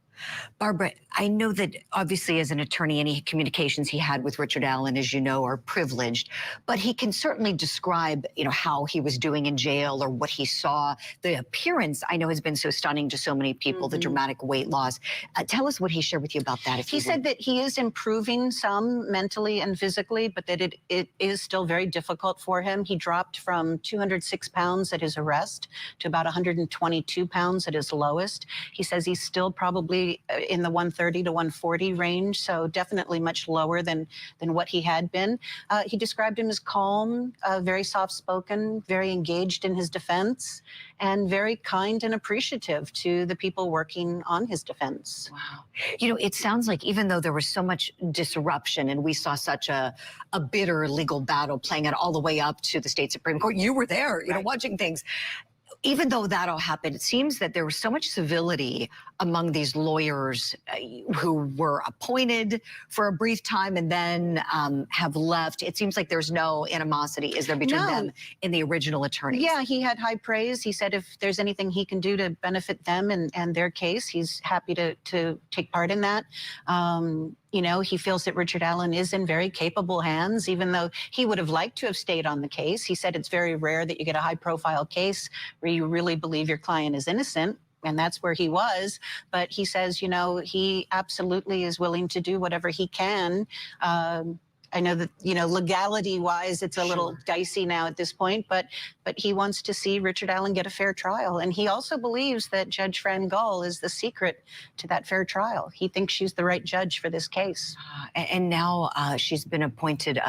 Barbara, I know that obviously as an attorney, any communications he had with Richard Allen, as you know, are privileged, but he can certainly describe, how he was doing in jail or what he saw. The appearance, I know, has been so stunning to so many people, the dramatic weight loss. Tell us what he shared with you about that. He said that he is improving some mentally and physically, but that it is still very difficult for him. He dropped from 206 pounds at his arrest to about 122 pounds at his lowest. He says he's still probably in the 130 to 140 range, so definitely much lower than what he had been. He described him as calm, very soft-spoken, very engaged in his defense, and very kind and appreciative to the people working on his defense. Wow. It sounds like even though there was so much disruption and we saw such a bitter legal battle playing out all the way up to the state Supreme Court, you were there, watching things. Even though that all happened, it seems that there was so much civility among these lawyers who were appointed for a brief time and then have left. It seems like there's no animosity, is there, between them and the original attorneys? Yeah, he had high praise. He said if there's anything he can do to benefit them and their case, he's happy to take part in that. He feels that Richard Allen is in very capable hands, even though he would have liked to have stayed on the case. He said it's very rare that you get a high-profile case where you really believe your client is innocent, and that's where he was. But he says, he absolutely is willing to do whatever he can. I know that, legality-wise, it's a little dicey now at this point, but he wants to see Richard Allen get a fair trial. And he also believes that Judge Fran Gull is the secret to that fair trial. He thinks she's the right judge for this case. And now she's been appointed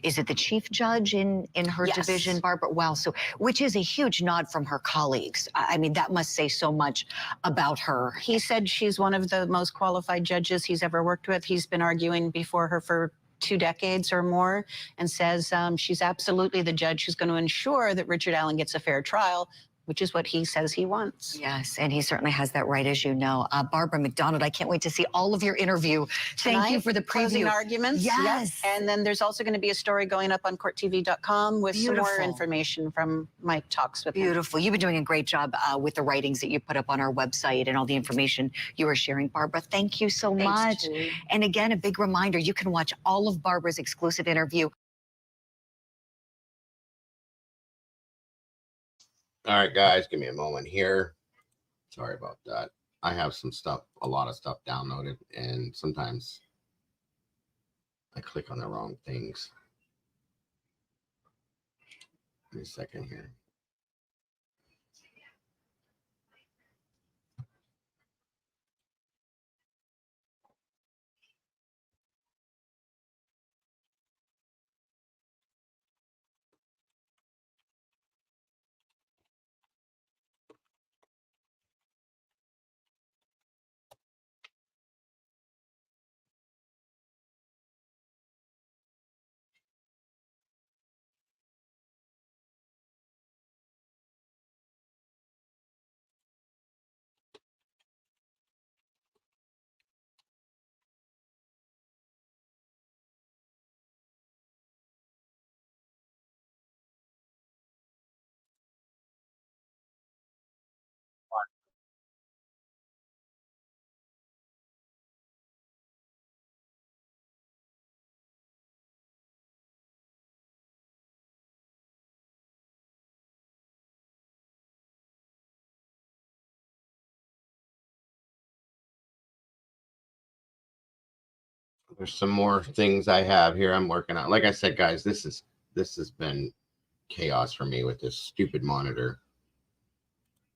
is it the chief judge in her division, Barbara? Wow, so which is a huge nod from her colleagues. I mean, that must say so much about her. He said she's one of the most qualified judges he's ever worked with. He's been arguing before her for 2 decades or more, and says she's absolutely the judge who's going to ensure that Richard Allen gets a fair trial, which is what he says he wants. Yes, and he certainly has that right, as you know. Barbara McDonald, I can't wait to see all of your interview. Thank you for the preview. Closing arguments. Yes. Yep. And then there's also going to be a story going up on courttv.com with some more information from my talks with him. Beautiful. You've been doing a great job with the writings that you put up on our website and all the information you are sharing. Barbara, thank you so much. Julie. And again, a big reminder, you can watch all of Barbara's exclusive interview. All right, guys, give me a moment here. Sorry about that. I have a lot of stuff downloaded, and sometimes I click on the wrong things. Give me a second here. There's some more things I have here I'm working on. Like I said, guys, this has been chaos for me with this stupid monitor.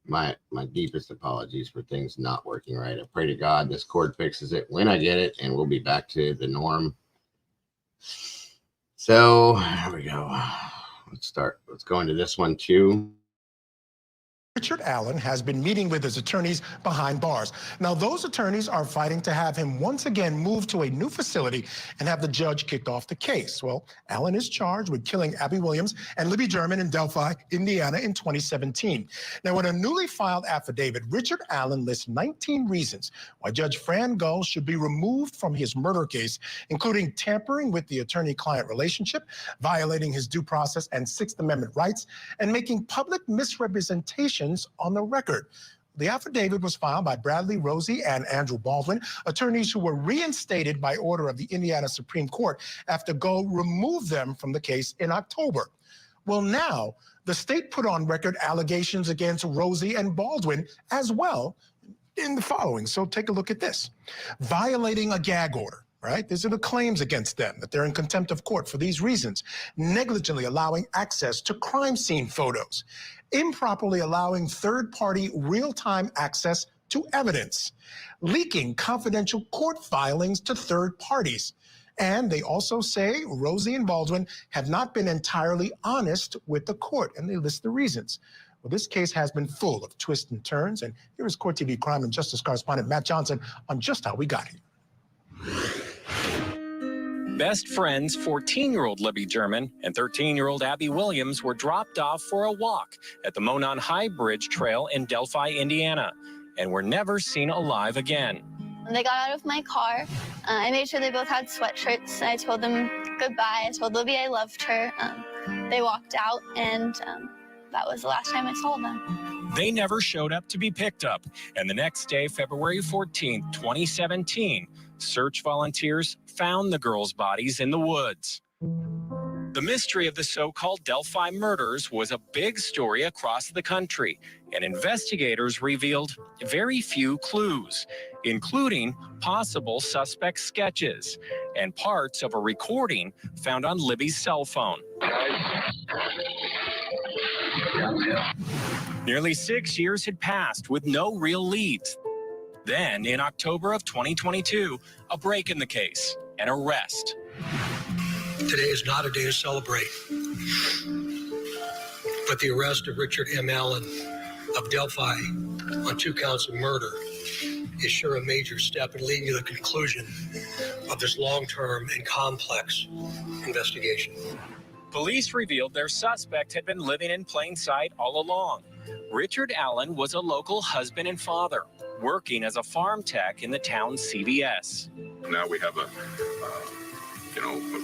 My deepest apologies for things not working right. I pray to God this cord fixes it when I get it, and we'll be back to the norm. So there we go. Let's start. Let's go into this one too. Richard Allen has been meeting with his attorneys behind bars. Now, those attorneys are fighting to have him once again moved to a new facility and have the judge kick off the case. Well, Allen is charged with killing Abby Williams and Libby German in Delphi, Indiana in 2017. Now, in a newly filed affidavit, Richard Allen lists 19 reasons why Judge Fran Gull should be removed from his murder case, including tampering with the attorney-client relationship, violating his due process and Sixth Amendment rights, and making public misrepresentations on the record. The affidavit was filed by Bradley Rosie and Andrew Baldwin, attorneys who were reinstated by order of the Indiana Supreme Court after Go removed them from the case in October. Well, now the state put on record allegations against Rosie and Baldwin as well in the following. So take a look at this. Violating a gag order. Right? These are the claims against them, that they're in contempt of court for these reasons. Negligently allowing access to crime scene photos. Improperly allowing third-party real-time access to evidence. Leaking confidential court filings to third parties. And they also say Rosie and Baldwin have not been entirely honest with the court, and they list the reasons. Well, this case has been full of twists and turns, and here is Court TV crime and justice correspondent Matt Johnson on just how we got here. Best friends 14-year-old Libby German and 13-year-old Abby Williams were dropped off for a walk at the Monon High Bridge Trail in Delphi, Indiana, and were never seen alive again. When they got out of my car, I made sure they both had sweatshirts. I told them goodbye. I told Libby I loved her. They walked out, and that was the last time I saw them. They never showed up to be picked up, and the next day, February 14, 2017, search volunteers found the girls' bodies in the woods. The mystery of the so-called Delphi murders was a big story across the country, and investigators revealed very few clues, including possible suspect sketches and parts of a recording found on Libby's cell phone. Nearly 6 years had passed with no real leads. Then, in October of 2022, a break in the case, an arrest. Today is not a day to celebrate, but the arrest of Richard M. Allen of Delphi on 2 counts of murder is sure a major step in leading to the conclusion of this long-term and complex investigation. Police revealed their suspect had been living in plain sight all along. Richard Allen was a local husband and father, working as a farm tech in the town's CVS. Now we have a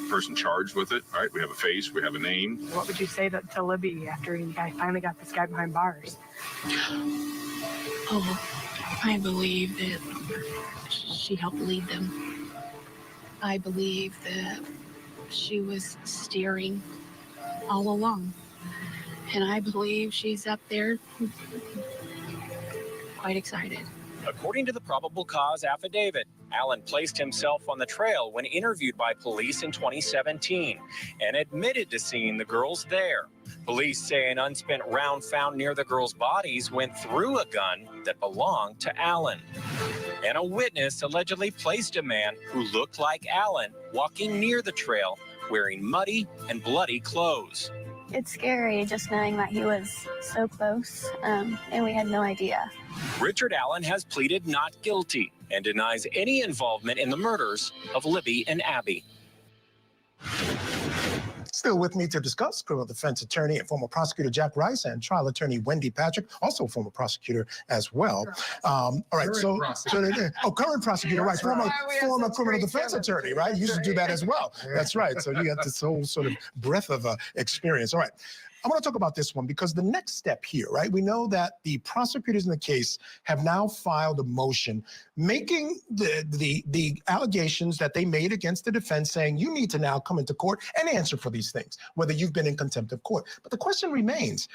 person charged with it, right? We have a face, we have a name. What would you say to Libby after you guys finally got this guy behind bars? Oh, I believe that she helped lead them. I believe that she was steering all along. And I believe she's up there quite excited. According to the probable cause affidavit, Allen placed himself on the trail when interviewed by police in 2017 and admitted to seeing the girls there. Police say an unspent round found near the girls' bodies went through a gun that belonged to Allen. And a witness allegedly placed a man who looked like Allen walking near the trail wearing muddy and bloody clothes. It's scary just knowing that he was so close, and we had no idea. Richard Allen has pleaded not guilty and denies any involvement in the murders of Libby and Abby. Still with me to discuss, criminal defense attorney and former prosecutor Jack Rice and trial attorney Wendy Patrick, also a former prosecutor as well. All right, current prosecutor, right? Former criminal defense attorney, right? You used to do that as well. That's right. So you got this whole sort of breadth of experience. All right. I want to talk about this one because the next step here, right? We know that the prosecutors in the case have now filed a motion making the allegations that they made against the defense, saying you need to now come into court and answer for these things, whether you've been in contempt of court. But the question remains,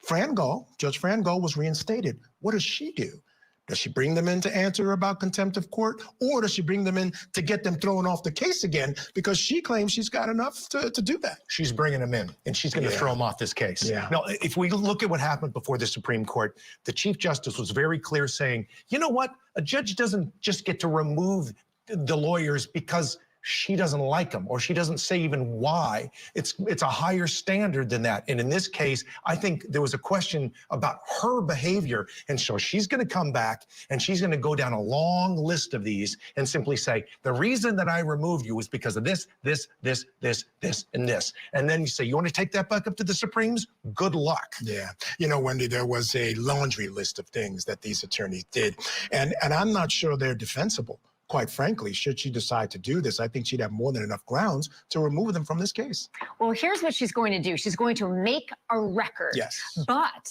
Judge Fran Gull was reinstated. What does she do? Does she bring them in to answer about contempt of court, or does she bring them in to get them thrown off the case again because she claims she's got enough to do that? She's bringing them in, and she's going to throw them off this case. Yeah. Now, if we look at what happened before the Supreme Court, the Chief Justice was very clear saying, you know what? A judge doesn't just get to remove the lawyers because she doesn't like them or she doesn't say even why. It's a higher standard than that. And in this case, I think there was a question about her behavior. And so she's going to come back and she's going to go down a long list of these and simply say, the reason that I removed you was because of this, this, and this. And then you say, you want to take that back up to the Supremes? Good luck. Yeah. You know, Wendy, there was a laundry list of things that these attorneys did. And I'm not sure they're defensible, quite frankly, should she decide to do this, I think she'd have more than enough grounds to remove them from this case. Well, here's what she's going to do. She's going to make a record. Yes. But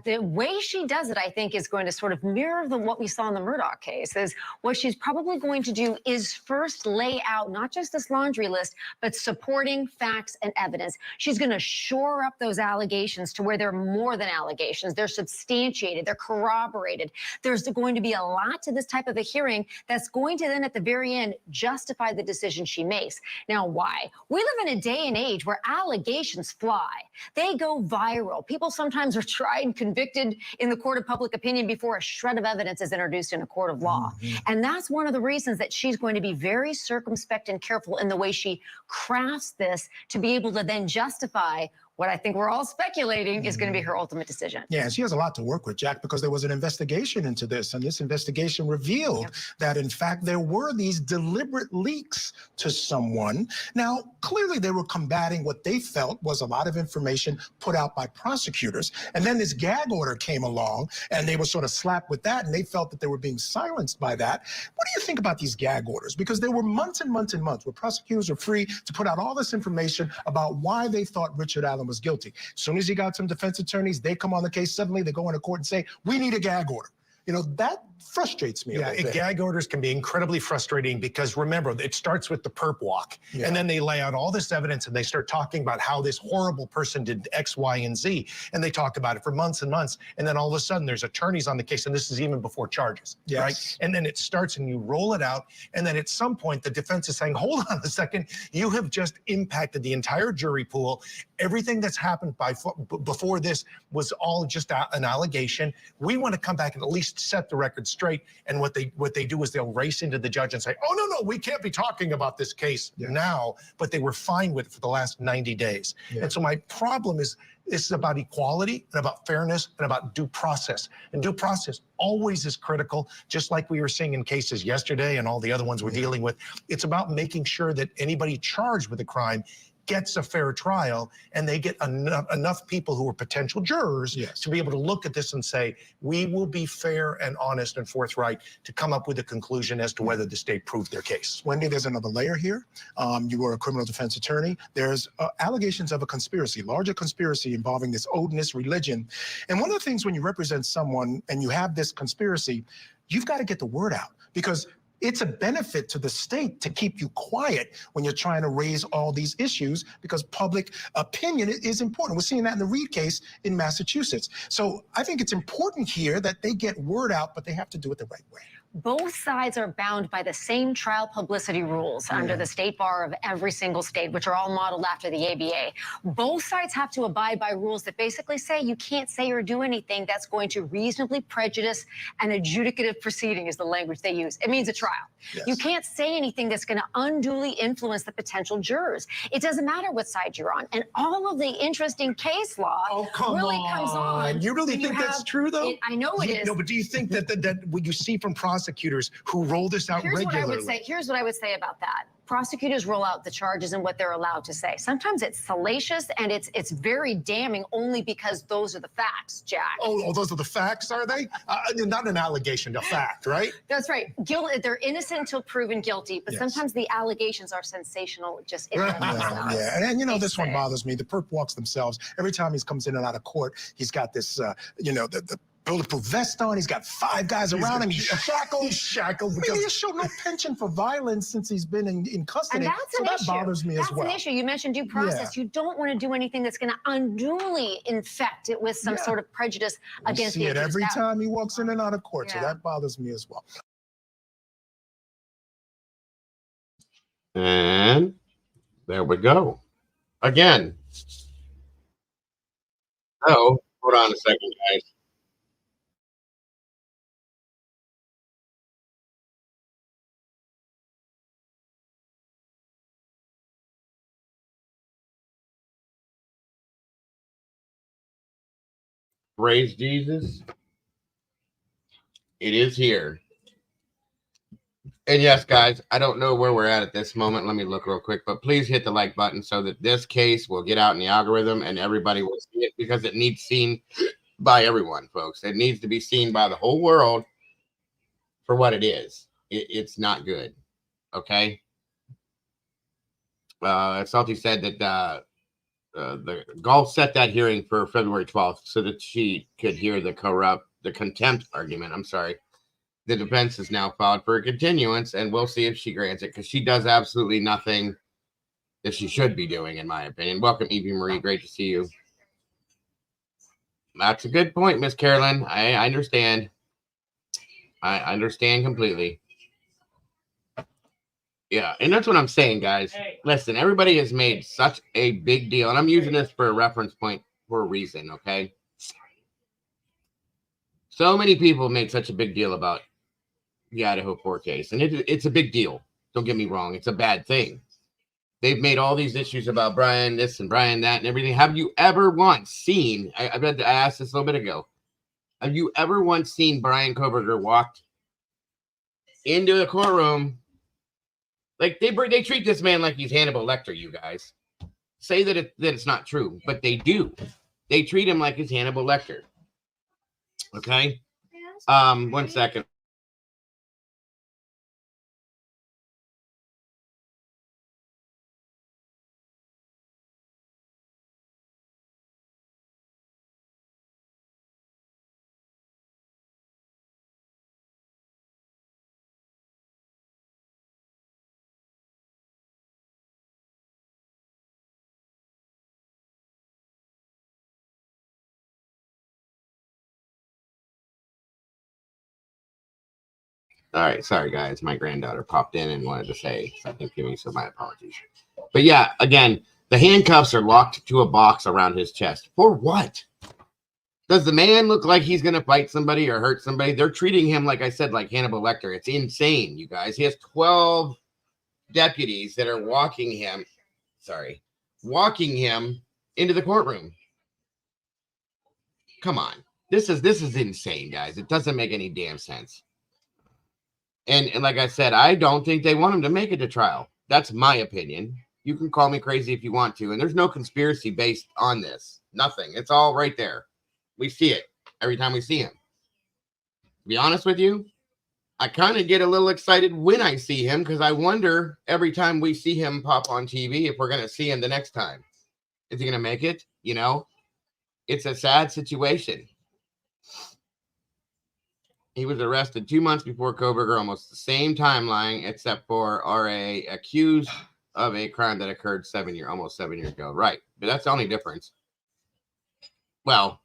the way she does it, I think, is going to sort of mirror what we saw in the Murdaugh case. Is what she's probably going to do is first lay out not just this laundry list, but supporting facts and evidence. She's going to shore up those allegations to where they're more than allegations. They're substantiated. They're corroborated. There's going to be a lot to this type of a hearing that's going to then at the very end justify the decision she makes. Now, why? We live in a day and age where allegations fly. They go viral. People sometimes are tried and convicted in the court of public opinion before a shred of evidence is introduced in a court of law. And that's one of the reasons that she's going to be very circumspect and careful in the way she crafts this to be able to then justify what I think we're all speculating is going to be her ultimate decision. Yeah, and she has a lot to work with, Jack, because there was an investigation into this, and this investigation revealed that, in fact, there were these deliberate leaks to someone. Now, clearly they were combating what they felt was a lot of information put out by prosecutors, and then this gag order came along, and they were sort of slapped with that, and they felt that they were being silenced by that. What do you think about these gag orders? Because there were months and months and months where prosecutors were free to put out all this information about why they thought Richard Allen was guilty. As soon as he got some defense attorneys, they come on the case, suddenly they go into court and say, we need a gag order. You know, that frustrates me a little bit. Gag orders can be incredibly frustrating because, remember, it starts with the perp walk. And then they lay out all this evidence and they start talking about how this horrible person did X, Y, and Z. And they talk about it for months and months. And then all of a sudden there's attorneys on the case, and this is even before charges, right? And then it starts and you roll it out. And then at some point the defense is saying, hold on a second, you have just impacted the entire jury pool. Everything that's happened before this was all just an allegation. We want to come back and at least set the record straight. And what they do is they'll race into the judge and say, oh, no, we can't be talking about this case now, but they were fine with it for the last 90 days. And so my problem is, this is about equality and about fairness and about due process. And due process always is critical, just like we were seeing in cases yesterday and all the other ones we're dealing with. It's about making sure that anybody charged with a crime gets a fair trial, and they get enough people who are potential jurors to be able to look at this and say, we will be fair and honest and forthright to come up with a conclusion as to whether the state proved their case. Wendy, there's another layer here. You were a criminal defense attorney. There's allegations of a conspiracy, larger conspiracy involving this odinist religion. And one of the things when you represent someone and you have this conspiracy, you've got to get the word out, because it's a benefit to the state to keep you quiet when you're trying to raise all these issues, because public opinion is important. We're seeing that in the Reed case in Massachusetts. So I think it's important here that they get word out, but they have to do it the right way. Both sides are bound by the same trial publicity rules under the state bar of every single state, which are all modeled after the ABA. Both sides have to abide by rules that basically say you can't say or do anything that's going to reasonably prejudice an adjudicative proceeding, is the language they use. It means a trial. You can't say anything that's going to unduly influence the potential jurors. It doesn't matter what side you're on. And all of the interesting case law really comes on. You really think that's true, though? I know it is. No, but do you think that what you see from prosecutors who roll this out regularly? Here's what I would say about that. Prosecutors roll out the charges and what they're allowed to say. Sometimes it's salacious and it's very damning only because those are the facts, Jack. Oh, those are the facts, are they? Not an allegation, a fact, right? That's right. They're innocent until proven guilty, but sometimes the allegations are sensational. Just and you know, this one bothers me. The perp walks themselves. Every time he comes in and out of court, he's got this, the bulletproof vest on. He's got 5 guys around him. He's shackled. I mean, he has showed no penchant for violence since he's been in custody. And that's an issue. That bothers me as well. That's an issue. You mentioned due process. You don't want to do anything that's going to unduly infect it with some sort of prejudice against the accused. See it every time he walks in and out of court. So that bothers me as well. And there we go. Again. Oh, hold on a second, guys. Praise Jesus. It is here. And yes, guys, I don't know where we're at this moment. Let me look real quick, but please hit the like button so that this case will get out in the algorithm and everybody will see it, because it needs seen by everyone, folks. It needs to be seen by the whole world for what it is. It's not good. Okay. Salty said that the Gall set that hearing for February 12th so that she could hear the contempt argument. I'm sorry. The defense is now filed for a continuance, and we'll see if she grants it, because she does absolutely nothing that she should be doing, in my opinion. Welcome, Evie Marie. Great to see you. That's a good point, Miss Carolyn. I understand. I understand completely. Yeah, and that's what I'm saying, guys. Listen, everybody has made such a big deal, and I'm using this for a reference point for a reason, okay? So many people made such a big deal about the Idaho 4 case, and it's a big deal. Don't get me wrong. It's a bad thing. They've made all these issues about Brian this and Brian that and everything. Have you ever once seen, I asked this a little bit ago, have you ever once seen Brian Koberger walked into a courtroom? Like, they treat this man like he's Hannibal Lecter, you guys. Say that it's not true, but they do. They treat him like he's Hannibal Lecter. Okay? 1 second. All right, sorry guys, my granddaughter popped in and wanted to say something to me, so my apologies. But yeah, again, the handcuffs are locked to a box around his chest. For what? Does the man look like he's going to fight somebody or hurt somebody? They're treating him, like I said, like Hannibal Lecter. It's insane, you guys. He has 12 deputies that are walking him into the courtroom. Come on. This is insane, guys. It doesn't make any damn sense. And like I said, I don't think they want him to make it to trial. That's my opinion. You can call me crazy if you want to. And there's no conspiracy based on this. Nothing. It's all right there. We see it every time we see him. To be honest with you, I kind of get a little excited when I see him, because I wonder every time we see him pop on TV if we're going to see him the next time. Is he going to make it? You know, it's a sad situation. He was arrested 2 months before Koberger, almost the same timeline, except for RA accused of a crime that occurred almost 7 years ago. Right. But that's the only difference. Well,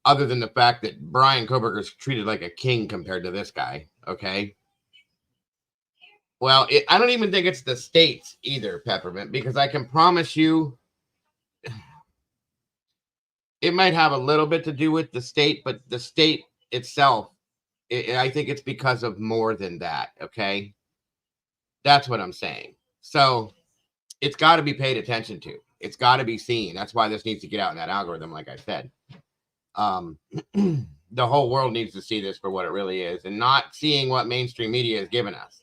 other than the fact that Brian Koberger's treated like a king compared to this guy. Okay. Well, I don't even think it's the states either, Peppermint, because I can promise you it might have a little bit to do with the state, but the state itself, I think it's because of more than that, okay? That's what I'm saying. So it's got to be paid attention to. It's got to be seen. That's why this needs to get out in that algorithm, like I said. The whole world needs to see this for what it really is, and not seeing what mainstream media has given us.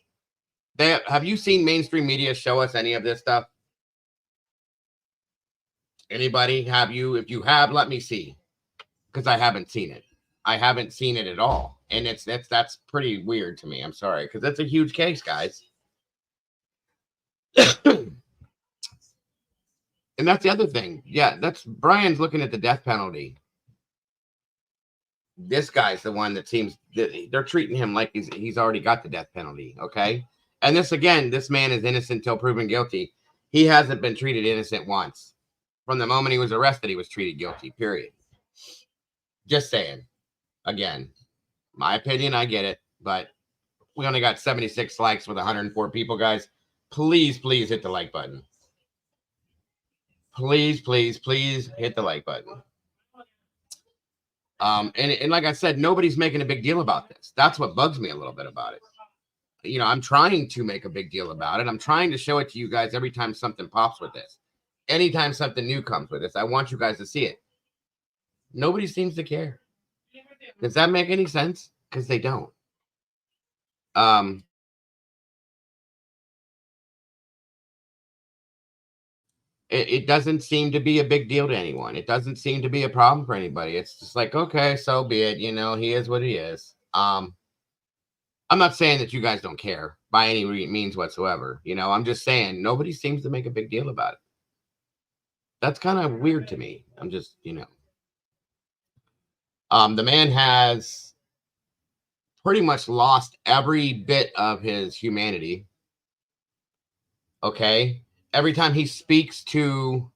Have you seen mainstream media show us any of this stuff? Anybody? Have you? If you have, let me see, because I haven't seen it. I haven't seen it at all. And that's pretty weird to me. I'm sorry, because that's a huge case, guys. And that's the other thing. Yeah, that's Brian's looking at the death penalty. This guy's the one that seems they're treating him like he's already got the death penalty. Okay. And this man is innocent till proven guilty. He hasn't been treated innocent once. From the moment he was arrested, he was treated guilty, period. Just saying. Again, my opinion, I get it, but we only got 76 likes with 104 people, guys. Please hit the like button. Please hit the like button. And like I said, nobody's making a big deal about this. That's what bugs me a little bit about it. You know, I'm trying to make a big deal about it. I'm trying to show it to you guys every time something pops with this. Anytime something new comes with this, I want you guys to see it. Nobody seems to care. Does that make any sense? Because they don't. It doesn't seem to be a big deal to anyone. It doesn't seem to be a problem for anybody. It's just like, okay, so be it. You know, he is what he is. I I'm not saying that you guys don't care by any means whatsoever. You know, I'm just saying nobody seems to make a big deal about it. That's kind of weird to me. I'm just, you know. The man has pretty much lost every bit of his humanity. Okay. Every time he speaks to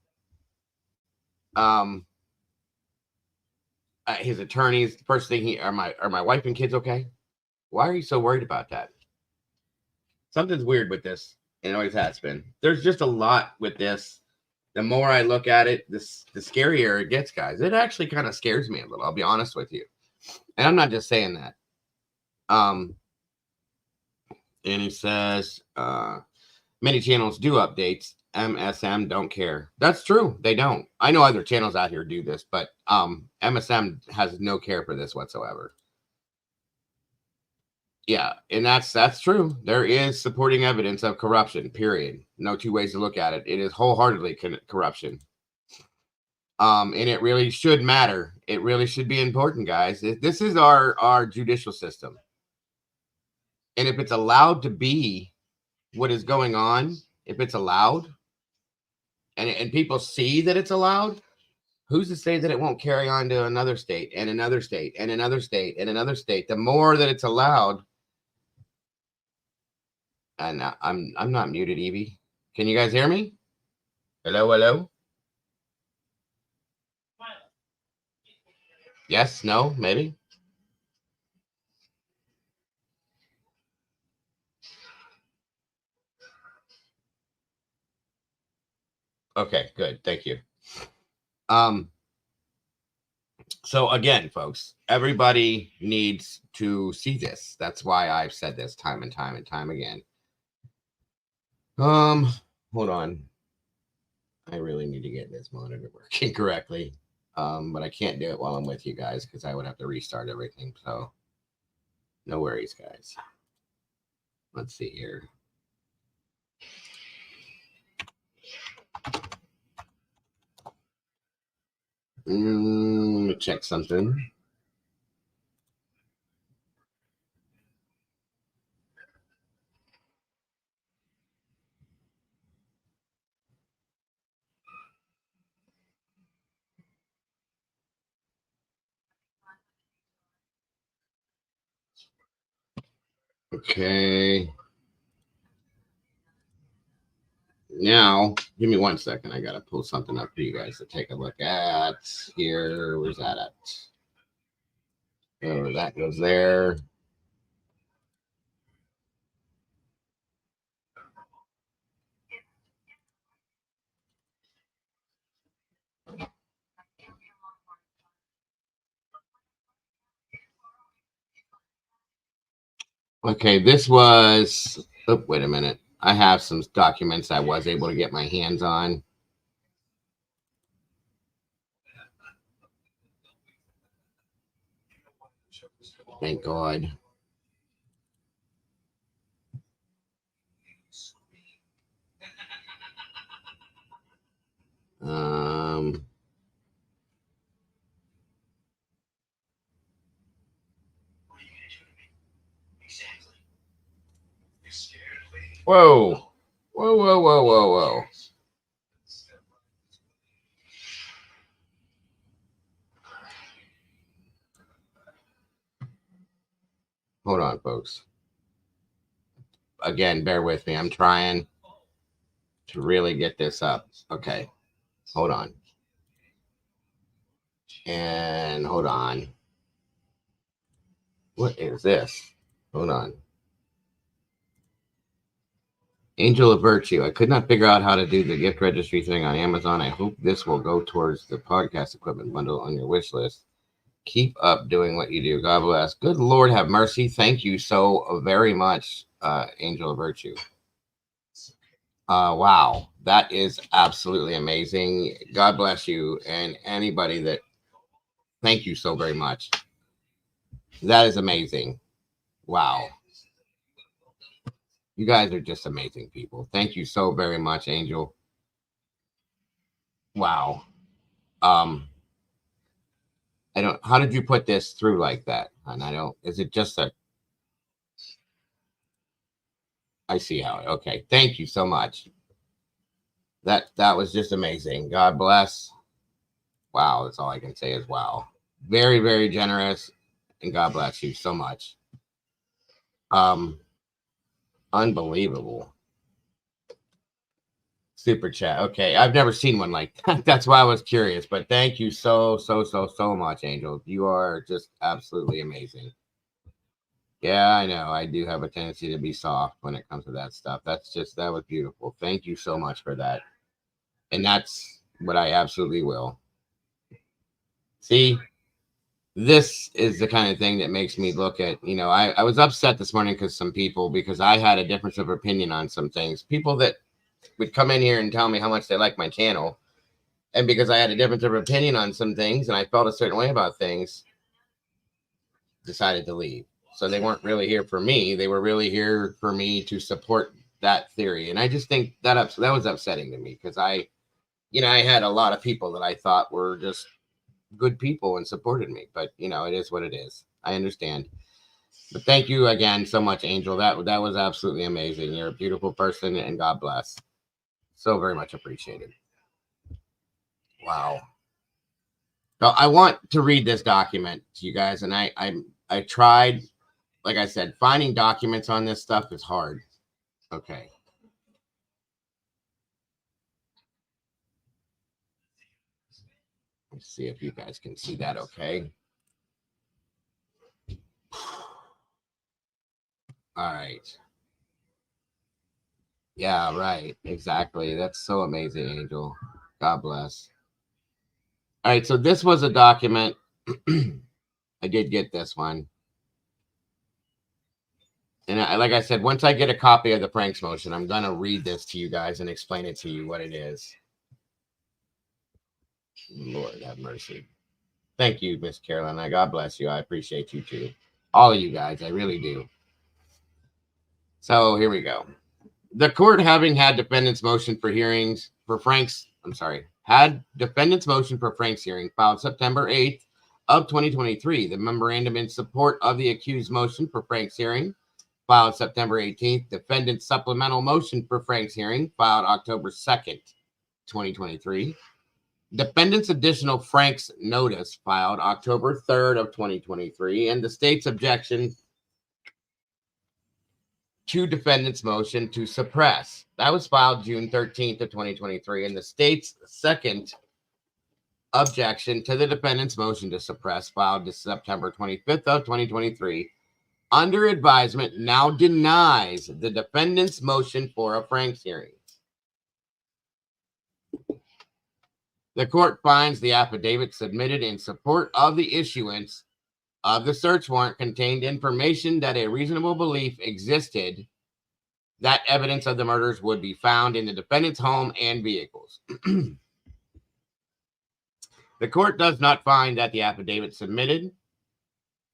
his attorneys, the first thing are my wife and kids okay? Why are you so worried about that? Something's weird with this. And it always has been. There's just a lot with this. The more I look at it, the scarier it gets, guys. It actually kind of scares me a little, I'll be honest with you. And I'm not just saying that. And he says, many channels do updates. MSM don't care. That's true. They don't. I know other channels out here do this, but MSM has no care for this whatsoever. Yeah, and that's true. There is supporting evidence of corruption, period. No two ways to look at it. It is wholeheartedly corruption. And it really should matter. It really should be important, guys. This is our judicial system. And if it's allowed to be what is going on, if it's allowed, and people see that it's allowed, who's to say that it won't carry on to another state and another state and another state and another state? The more that it's allowed. And I'm not muted, Evie. Can you guys hear me? Hello, hello. Yes, no, maybe. Okay, good. Thank you. So again, folks, everybody needs to see this. That's why I've said this time and time and time again. Hold on. I really need to get this monitor working correctly. But I can't do it while I'm with you guys because I would have to restart everything. So no worries, guys. Let's see here. Let me check something. Okay. Now, give me 1 second. I got to pull something up for you guys to take a look at here. Where's that at? Oh, that goes there. Okay, this was, oh, wait a minute. I have some documents I was able to get my hands on. Thank God. Whoa. Whoa, whoa, whoa, whoa, whoa. Hold on, folks. Again, bear with me. I'm trying to really get this up. Okay. Hold on. And hold on. What is this? Hold on. Angel of Virtue. I could not figure out how to do the gift registry thing on Amazon. I hope this will go towards the podcast equipment bundle on your wish list. Keep up doing what you do. God bless. Good Lord have mercy. Thank you so very much, Angel of Virtue. Wow. That is absolutely amazing. God bless you and anybody that. Thank you so very much. That is amazing. Wow. You guys are just amazing people. Thank you so very much, Angel. Wow. I don't, how did you put this through like that? And I don't, is it just a, I see how. Okay, thank you so much. That was just amazing. God bless. Wow, that's all I can say is wow. Very, very generous, and God bless you so much. Unbelievable. Super chat. Okay, I've never seen one like that. That's why I was curious. But thank you so much, Angel. You are just absolutely amazing. Yeah, I know. I do have a tendency to be soft when it comes to that stuff. That was beautiful. Thank you so much for that. And that's what I absolutely will. See, this is the kind of thing that makes me look at, I was upset this morning because I had a difference of opinion on some things. People that would come in here and tell me how much they like my channel. And because I had a difference of opinion on some things and I felt a certain way about things, decided to leave. So they weren't really here for me. They were really here for me to support that theory. And I just think that was upsetting to me because I had a lot of people that I thought were just good people and supported me. But, it is what it is. I understand. But thank you again so much, Angel. That was absolutely amazing. You're a beautiful person and God bless. So very much appreciated. Wow. So I want to read this document to you guys. And I tried, like I said, finding documents on this stuff is hard. Okay. Let's see if you guys can see that okay. All right. Yeah, right. Exactly. That's so amazing, Angel. God bless. All right. So this was a document. I did get this one. And like I said, once I get a copy of the Frank's motion, I'm going to read this to you guys and explain it to you what it is. Lord have mercy. Thank you, Miss Carolyn. God bless you. I appreciate you too. All of you guys. I really do. So here we go. The court having had defendant's motion for hearings for Frank's, had defendant's motion for Frank's hearing filed September 8th of 2023. The memorandum in support of the accused motion for Frank's hearing filed September 18th. Defendant's supplemental motion for Frank's hearing filed October 2nd, 2023. Defendant's additional Frank's notice filed October 3rd of 2023. And the state's objection to defendant's motion to suppress. That was filed June 13th of 2023. And the state's second objection to the defendant's motion to suppress filed September 25th of 2023 under advisement now denies the defendant's motion for a Frank's hearing. The court finds the affidavit submitted in support of the issuance of the search warrant contained information that a reasonable belief existed that evidence of the murders would be found in the defendant's home and vehicles. The court does not find that the affidavit submitted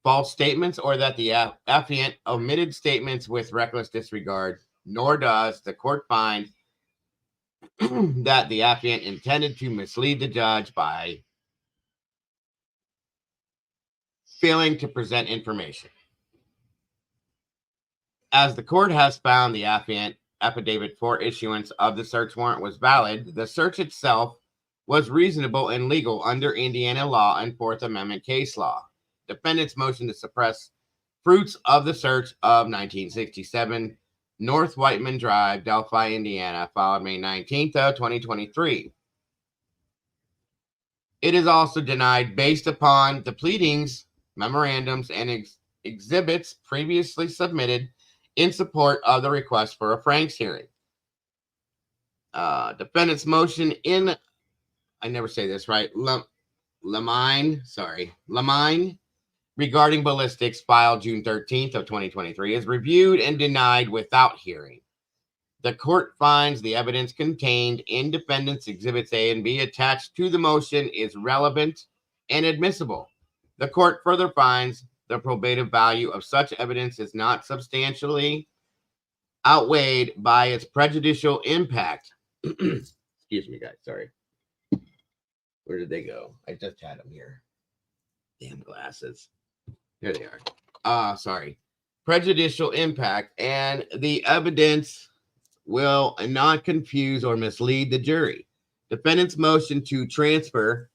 false statements or that the affiant omitted statements with reckless disregard, nor does the court find that the affiant intended to mislead the judge by failing to present information. As the court has found the affiant affidavit for issuance of the search warrant was valid, the search itself was reasonable and legal under Indiana law and Fourth Amendment case law. Defendant's motion to suppress fruits of the search of 1967 North Whiteman Drive, Delphi, Indiana, filed May 19th of 2023. It is also denied based upon the pleadings, memorandums, and exhibits previously submitted in support of the request for a Frank's hearing. Defendant's motion in, I never say this right, Lamine regarding ballistics filed June 13th of 2023 is reviewed and denied without hearing. The court finds the evidence contained in defendant's exhibits A and B attached to the motion is relevant and admissible. The court further finds the probative value of such evidence is not substantially outweighed by its prejudicial impact. Excuse me, guys. Sorry. Where did they go? I just had them here. Damn glasses. Here they are. Sorry. prejudicial impact, and the evidence will not confuse or mislead the jury. Defendant's motion to transfer,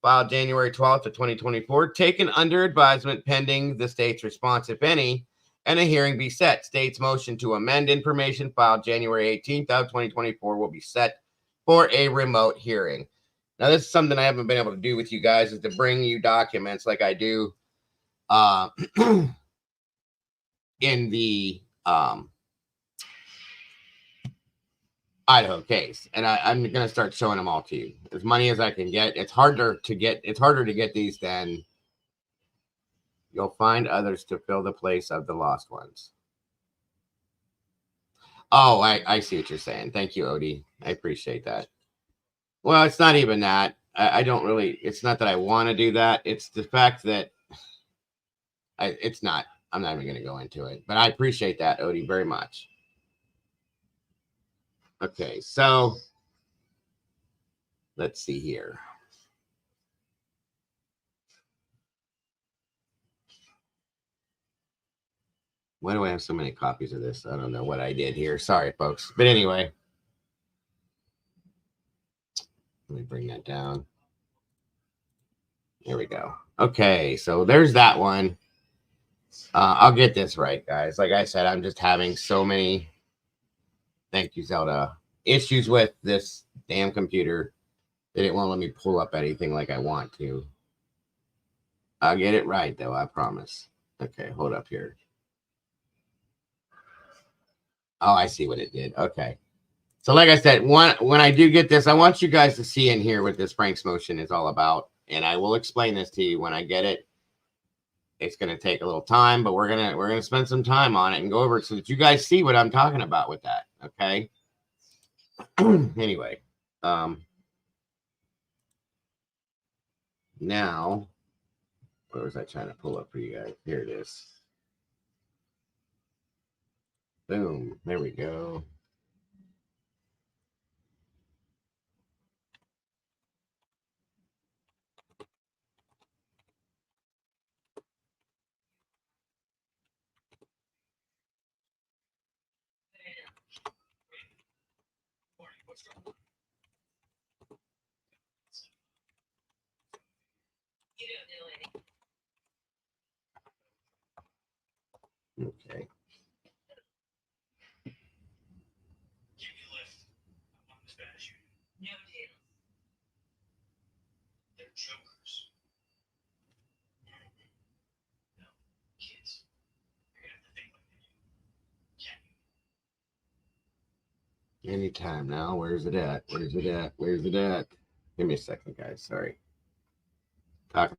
filed January 12th of 2024, taken under advisement pending the state's response, if any, and a hearing be set. State's motion to amend information, filed January 18th of 2024, will be set for a remote hearing. Now, this is something I haven't been able to do with you guys, is to bring you documents like I do in the Idaho case, and I'm going to start showing them all to you as many as I can get. It's harder to get these than you'll find others to fill the place of the lost ones. Oh, I see what you're saying. Thank you, Odie. I appreciate that. Well, it's not even that. I don't really, it's not that I want to do that. It's the fact that it's not, I'm not even going to go into it, but I appreciate that, Odie, very much. Okay, so let's see here. Why do I have so many copies of this? I don't know what I did here. Sorry, folks. But anyway, let me bring that down. There we go. Okay, so there's that one. I'll get this right, guys. Like I said, I'm just having so many, thank you, Zelda, issues with this damn computer that it won't let me pull up anything like I want to. I'll get it right, though, I promise. Okay, hold up here. Oh, I see what it did. Okay. So like I said, when I do get this, I want you guys to see in here what this Frank's motion is all about. And I will explain this to you when I get it. It's going to take a little time, but we're going to spend some time on it and go over it so that you guys see what I'm talking about with that. Okay. Anyway, now, where was I trying to pull up for you guys? Here it is. Boom. There we go. Okay. Anytime now. Where's it at? Where's it at? Where's it at? Give me a second, guys. Sorry. Talk.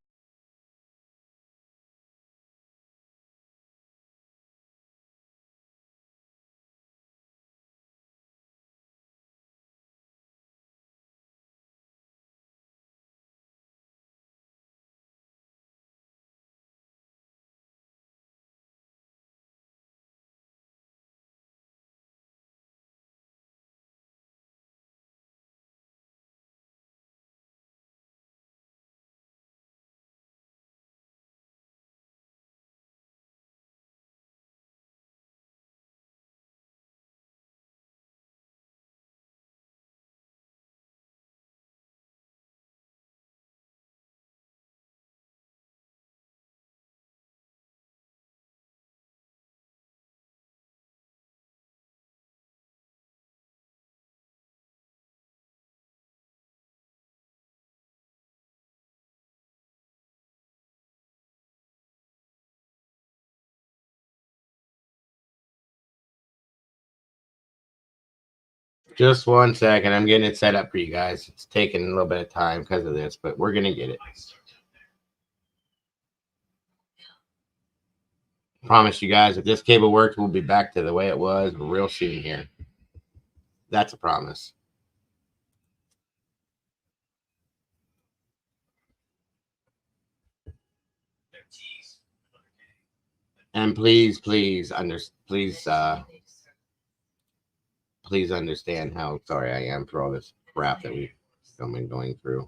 Just 1 second. I'm getting it set up for you guys. It's taking a little bit of time because of this, but we're going to get it. Promise you guys, if this cable works, we'll be back to the way it was real soon here. That's a promise. And please understand how sorry I am for all this crap that we've been going through.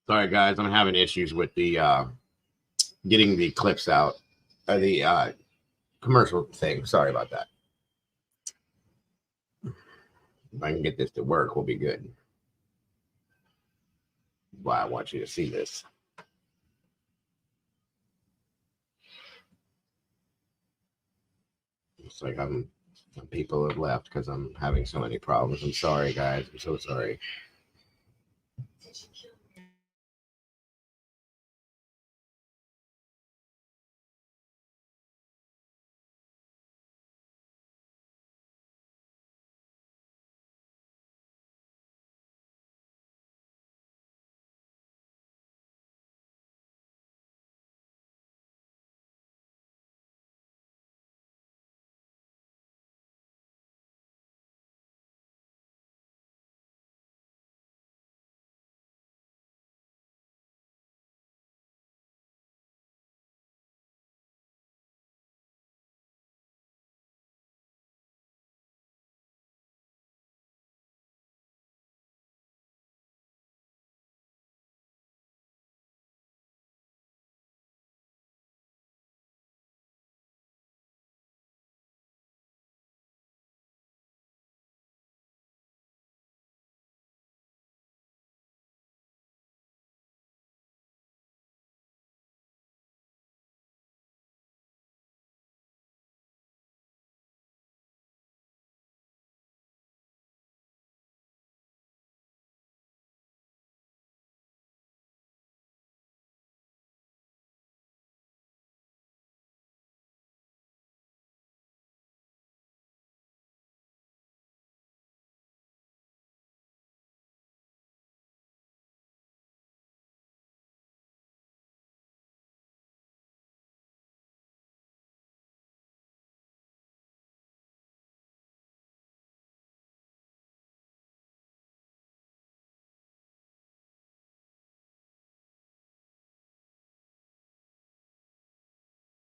Sorry, guys. I'm having issues with the getting the clips out. The commercial thing. Sorry about that. If I can get this to work, we'll be good. Why I want you to see this. It's like people have left because I'm having so many problems. I'm sorry, guys. I'm so sorry.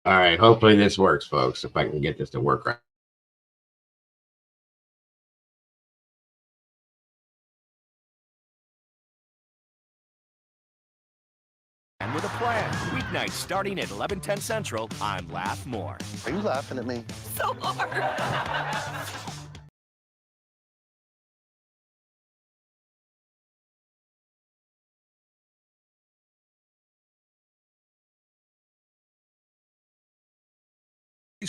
All right. Hopefully this works, folks. If I can get this to work right. And with a plan, weeknights starting at 11:10 Central on Laugh More. Are you laughing at me? So hard.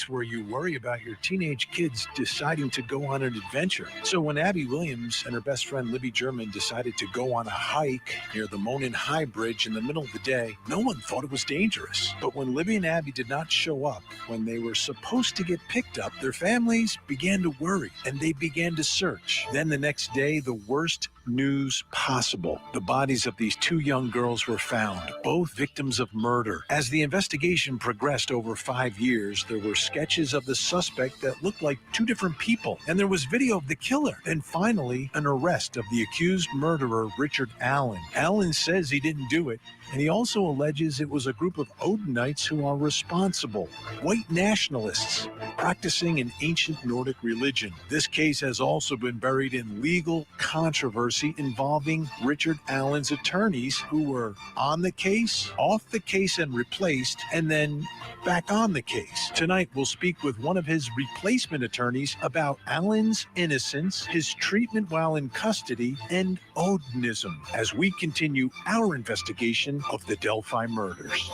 Where you worry about your teenage kids deciding to go on an adventure. So when Abby Williams and her best friend Libby German decided to go on a hike near the Monon High Bridge in the middle of the day, no one thought it was dangerous. But when Libby and Abby did not show up when they were supposed to get picked up, their families began to worry and they began to search. Then the next day, the worst news possible. The bodies of these two young girls were found, both victims of murder. As the investigation progressed over 5 years, there were sketches of the suspect that looked like two different people, and there was video of the killer. And finally, an arrest of the accused murderer, Richard Allen. Allen says he didn't do it, and he also alleges it was a group of Odinites who are responsible, white nationalists practicing an ancient Nordic religion. This case has also been buried in legal controversy involving Richard Allen's attorneys who were on the case, off the case and replaced, and then back on the case. Tonight, we'll speak with one of his replacement attorneys about Allen's innocence, his treatment while in custody, and Odinism as we continue our investigation of the Delphi murders.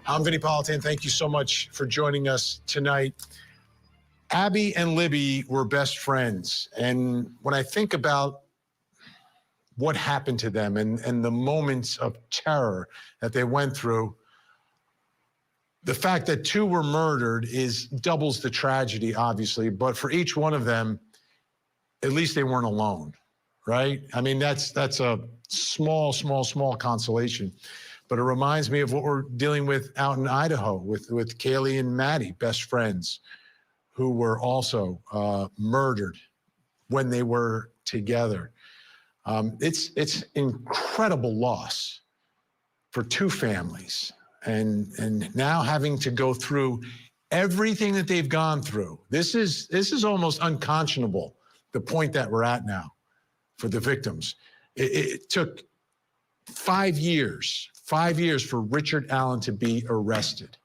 I'm Vinnie Politan. Thank you so much for joining us tonight. Abby and Libby were best friends. And when I think about what happened to them and the moments of terror that they went through, the fact that two were murdered doubles the tragedy, obviously. But for each one of them, at least they weren't alone, right? I mean, that's a small consolation. But it reminds me of what we're dealing with out in Idaho with Kaylee and Maddie, best friends, who were also murdered when they were together. It's incredible loss for two families, and now having to go through everything that they've gone through. This is almost unconscionable, the point that we're at now for the victims. It took 5 years for Richard Allen to be arrested.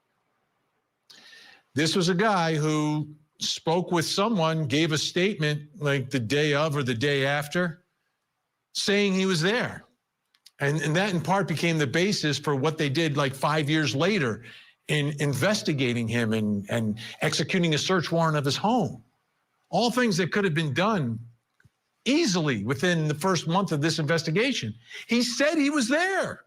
This was a guy who spoke with someone, gave a statement like the day of or the day after, saying he was there. And that in part became the basis for what they did like 5 years later in investigating him and executing a search warrant of his home. All things that could have been done easily within the first month of this investigation. He said he was there.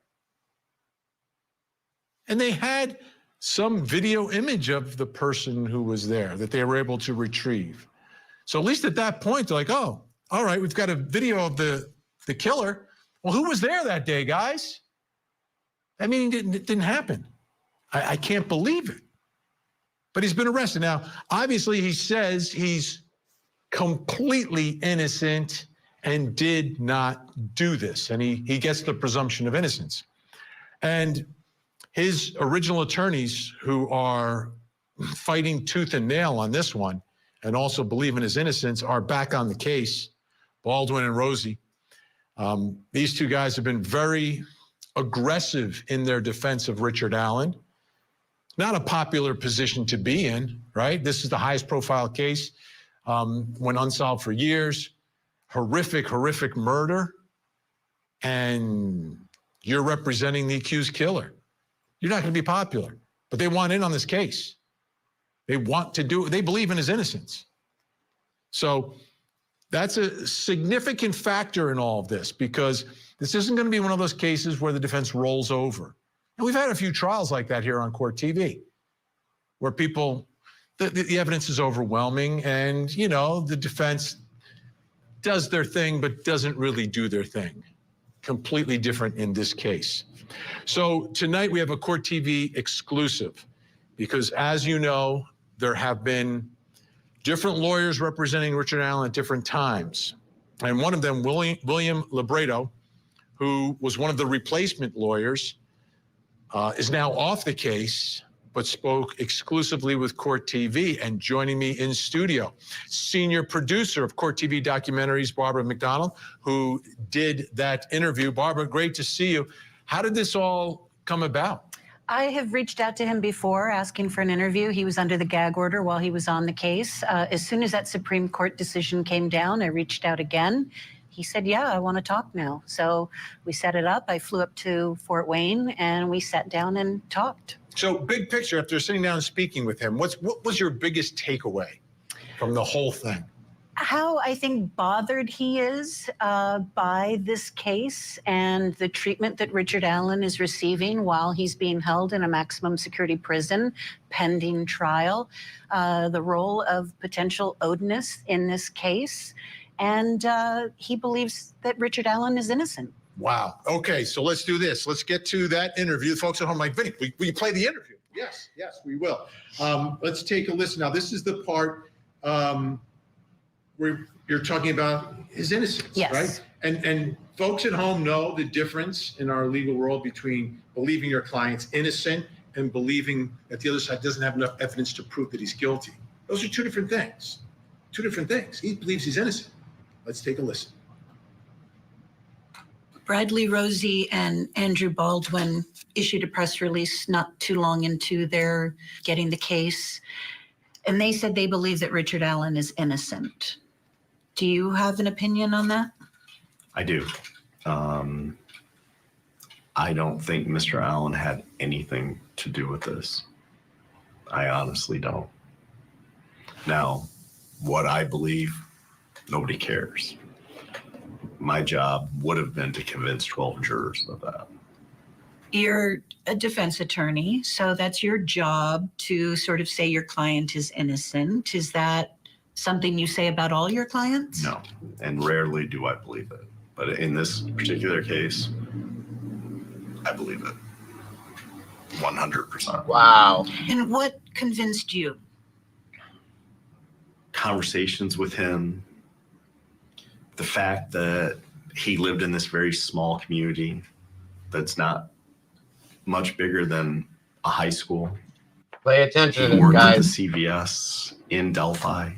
And they had some video image of the person who was there that they were able to retrieve. So at least at that point, they're like, oh, all right, we've got a video of the killer. Well, who was there that day, guys? I mean, it didn't happen. I can't believe it. But he's been arrested. Now, obviously, he says he's completely innocent and did not do this. And he gets the presumption of innocence. And his original attorneys, who are fighting tooth and nail on this one and also believe in his innocence, are back on the case, Baldwin and Rosie. These two guys have been very aggressive in their defense of Richard Allen. Not a popular position to be in, right? This is the highest profile case, went unsolved for years. Horrific, horrific murder. And you're representing the accused killer. You're not going to be popular, but they want in on this case. They want to do it. They believe in his innocence. So that's a significant factor in all of this, because this isn't going to be one of those cases where the defense rolls over. And we've had a few trials like that here on Court TV, where people, the evidence is overwhelming and, you know, the defense does their thing, but doesn't really do their thing. Completely different in this case. So tonight we have a Court TV exclusive, because as you know, there have been different lawyers representing Richard Allen at different times. And one of them, William Libretto, who was one of the replacement lawyers, is now off the case, but spoke exclusively with Court TV. And joining me in studio, senior producer of Court TV documentaries, Barbara McDonald, who did that interview. Barbara, great to see you. How did this all come about? I have reached out to him before asking for an interview. He was under the gag order while he was on the case. As soon as that Supreme Court decision came down, I reached out again. He said, yeah, I want to talk now. So we set it up. I flew up to Fort Wayne and we sat down and talked. So big picture, after sitting down and speaking with him, what was your biggest takeaway from the whole thing? How I think bothered he is by this case and the treatment that Richard Allen is receiving while he's being held in a maximum security prison pending trial, the role of potential odiness in this case, and he believes that Richard Allen is innocent. Wow. Okay, so let's do this. Let's get to that interview. The folks at home like, Vinny, will you play the interview? Yes, we will. Let's take a listen. Now, this is the part where you're talking about his innocence, yes, right? And folks at home know the difference in our legal world between believing your client's innocent and believing that the other side doesn't have enough evidence to prove that he's guilty. Those are two different things. Two different things. He believes he's innocent. Let's take a listen. Bradley Rosie and Andrew Baldwin issued a press release not too long into their getting the case, and they said they believe that Richard Allen is innocent. Do you have an opinion on that? I do. I don't think Mr. Allen had anything to do with this. I honestly don't. Now, what I believe, nobody cares. My job would have been to convince 12 jurors of that. You're a defense attorney, so that's your job to sort of say your client is innocent. Is that something you say about all your clients? No, and rarely do I believe it. But in this particular case, I believe it. 100%. Wow. And what convinced you? Conversations with him, the fact that he lived in this very small community that's not much bigger than a high school. Pay attention to He this, worked at guys. the CVS in Delphi.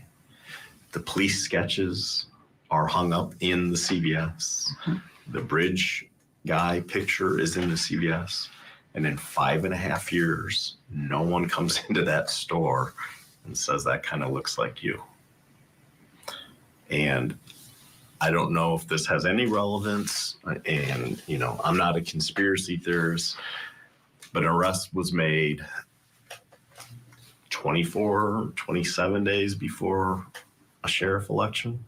The police sketches are hung up in the CVS. The bridge guy picture is in the CVS. And in 5.5 years, no one comes into that store and says that kind of looks like you. And I don't know if this has any relevance. And, you know, I'm not a conspiracy theorist, but an arrest was made 24, 27 days before a sheriff election.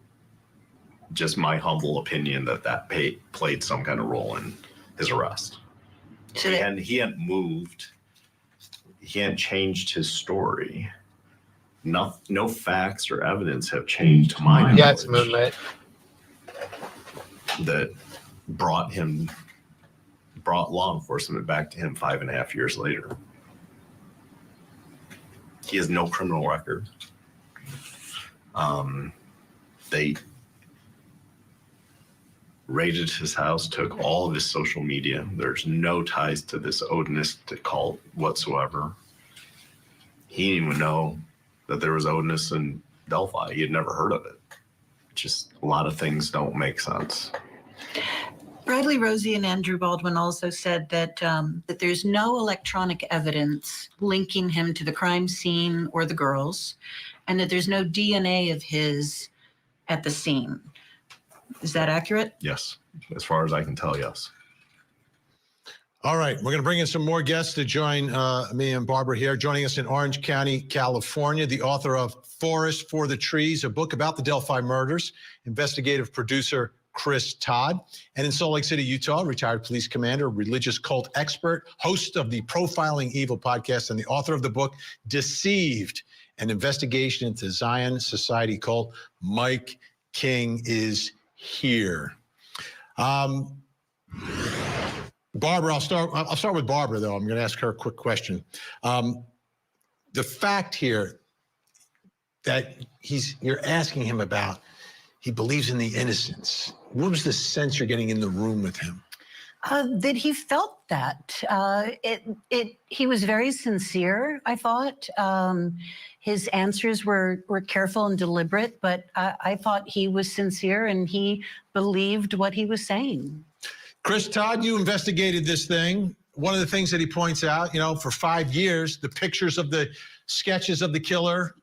Just my humble opinion that played some kind of role in his arrest. And he hadn't moved. He hadn't changed his story. No facts or evidence have changed to my knowledge. Yeah, it's moonlit. That brought law enforcement back to him 5.5 years later. He has no criminal record. They raided his house, took all of his social media. There's no ties to this Odinistic cult whatsoever. He didn't even know that there was Odinist in Delphi. He had never heard of it. Just a lot of things don't make sense. Bradley Rosie and Andrew Baldwin also said that that there's no electronic evidence linking him to the crime scene or the girls, and that there's no DNA of his at the scene. Is that accurate? Yes. As far as I can tell, yes. All right, we're going to bring in some more guests to join me and Barbara here. Joining us in Orange County, California, the author of Forest for the Trees, a book about the Delphi murders, investigative producer Chris Todd. And in Salt Lake City, Utah, retired police commander, religious cult expert, host of the Profiling Evil podcast, and the author of the book Deceived, an investigation into Zion Society cult. Mike King is here. Barbara, I'll start with Barbara, though. I'm going to ask her a quick question. The fact here that you're asking him about, he believes in the innocence. What was the sense you're getting in the room with him? That he felt that. He was very sincere, I thought. His answers were careful and deliberate, but I thought he was sincere and he believed what he was saying. Chris Todd, you investigated this thing. One of the things that he points out, you know, for 5 years, the pictures of the sketches of the killer,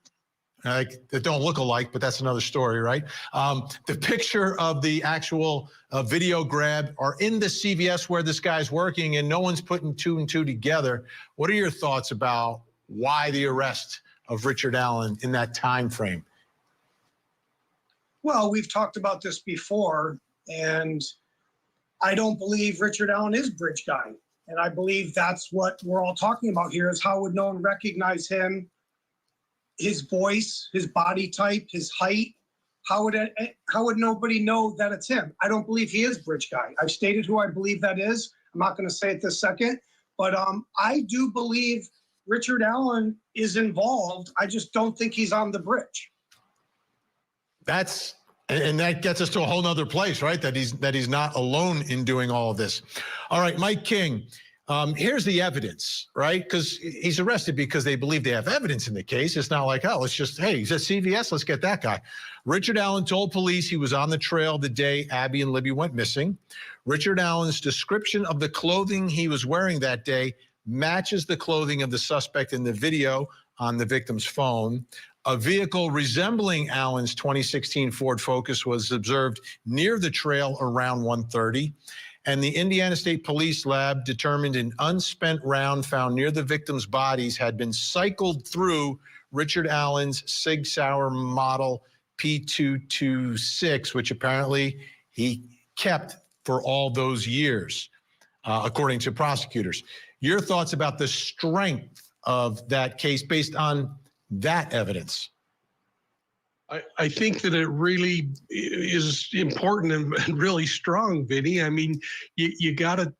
that don't look alike, but that's another story, right? The picture of the actual video grab are in the CVS where this guy's working, and no one's putting 2 and 2 together. What are your thoughts about why the arrest of Richard Allen in that time frame? Well, we've talked about this before, and I don't believe Richard Allen is Bridge Guy. And I believe that's what we're all talking about here, is how would no one recognize him, his voice, his body type, his height? How would nobody know that it's him? I don't believe he is Bridge Guy. I've stated who I believe that is. I'm not going to say it this second, but I do believe Richard Allen is involved. I just don't think he's on the bridge. And that gets us to a whole nother place, right? That he's not alone in doing all of this. All right, Mike King, here's the evidence, right? Because he's arrested because they believe they have evidence in the case. It's not like, oh, let's just, hey, he's at CVS, let's get that guy. Richard Allen told police he was on the trail the day Abby and Libby went missing. Richard Allen's description of the clothing he was wearing that day matches the clothing of the suspect in the video on the victim's phone. A vehicle resembling Allen's 2016 Ford Focus was observed near the trail around 1:30, and the Indiana State Police Lab determined an unspent round found near the victim's bodies had been cycled through Richard Allen's Sig Sauer model P226, which apparently he kept for all those years, according to prosecutors. Your thoughts about the strength of that case based on that evidence? I think that it really is important and really strong, Vinny. I mean, you got to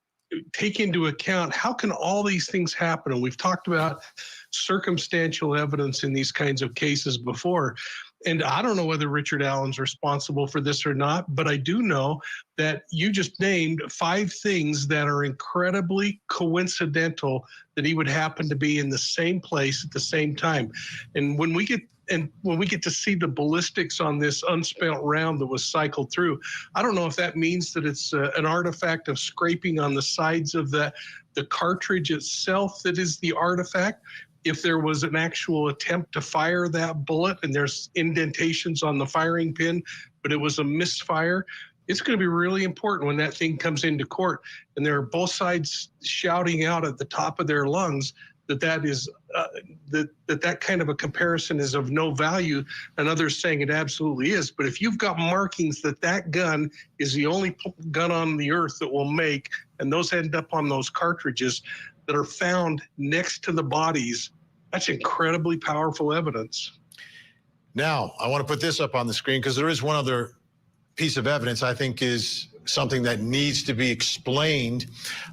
take into account, how can all these things happen? And we've talked about circumstantial evidence in these kinds of cases before. And I don't know whether Richard Allen's responsible for this or not, but I do know that you just named 5 things that are incredibly coincidental that he would happen to be in the same place at the same time. And when we get and when we get to see the ballistics on this unspent round that was cycled through, I don't know if that means that it's an artifact of scraping on the sides of the cartridge itself that is the artifact. If there was an actual attempt to fire that bullet and there's indentations on the firing pin, but it was a misfire, it's going to be really important when that thing comes into court and there are both sides shouting out at the top of their lungs that is that kind of a comparison is of no value, and others saying it absolutely is. But if you've got markings that gun is the only gun on the earth that will make, and those end up on those cartridges that are found next to the bodies, that's incredibly powerful evidence. Now, I want to put this up on the screen because there is one other piece of evidence I think is something that needs to be explained.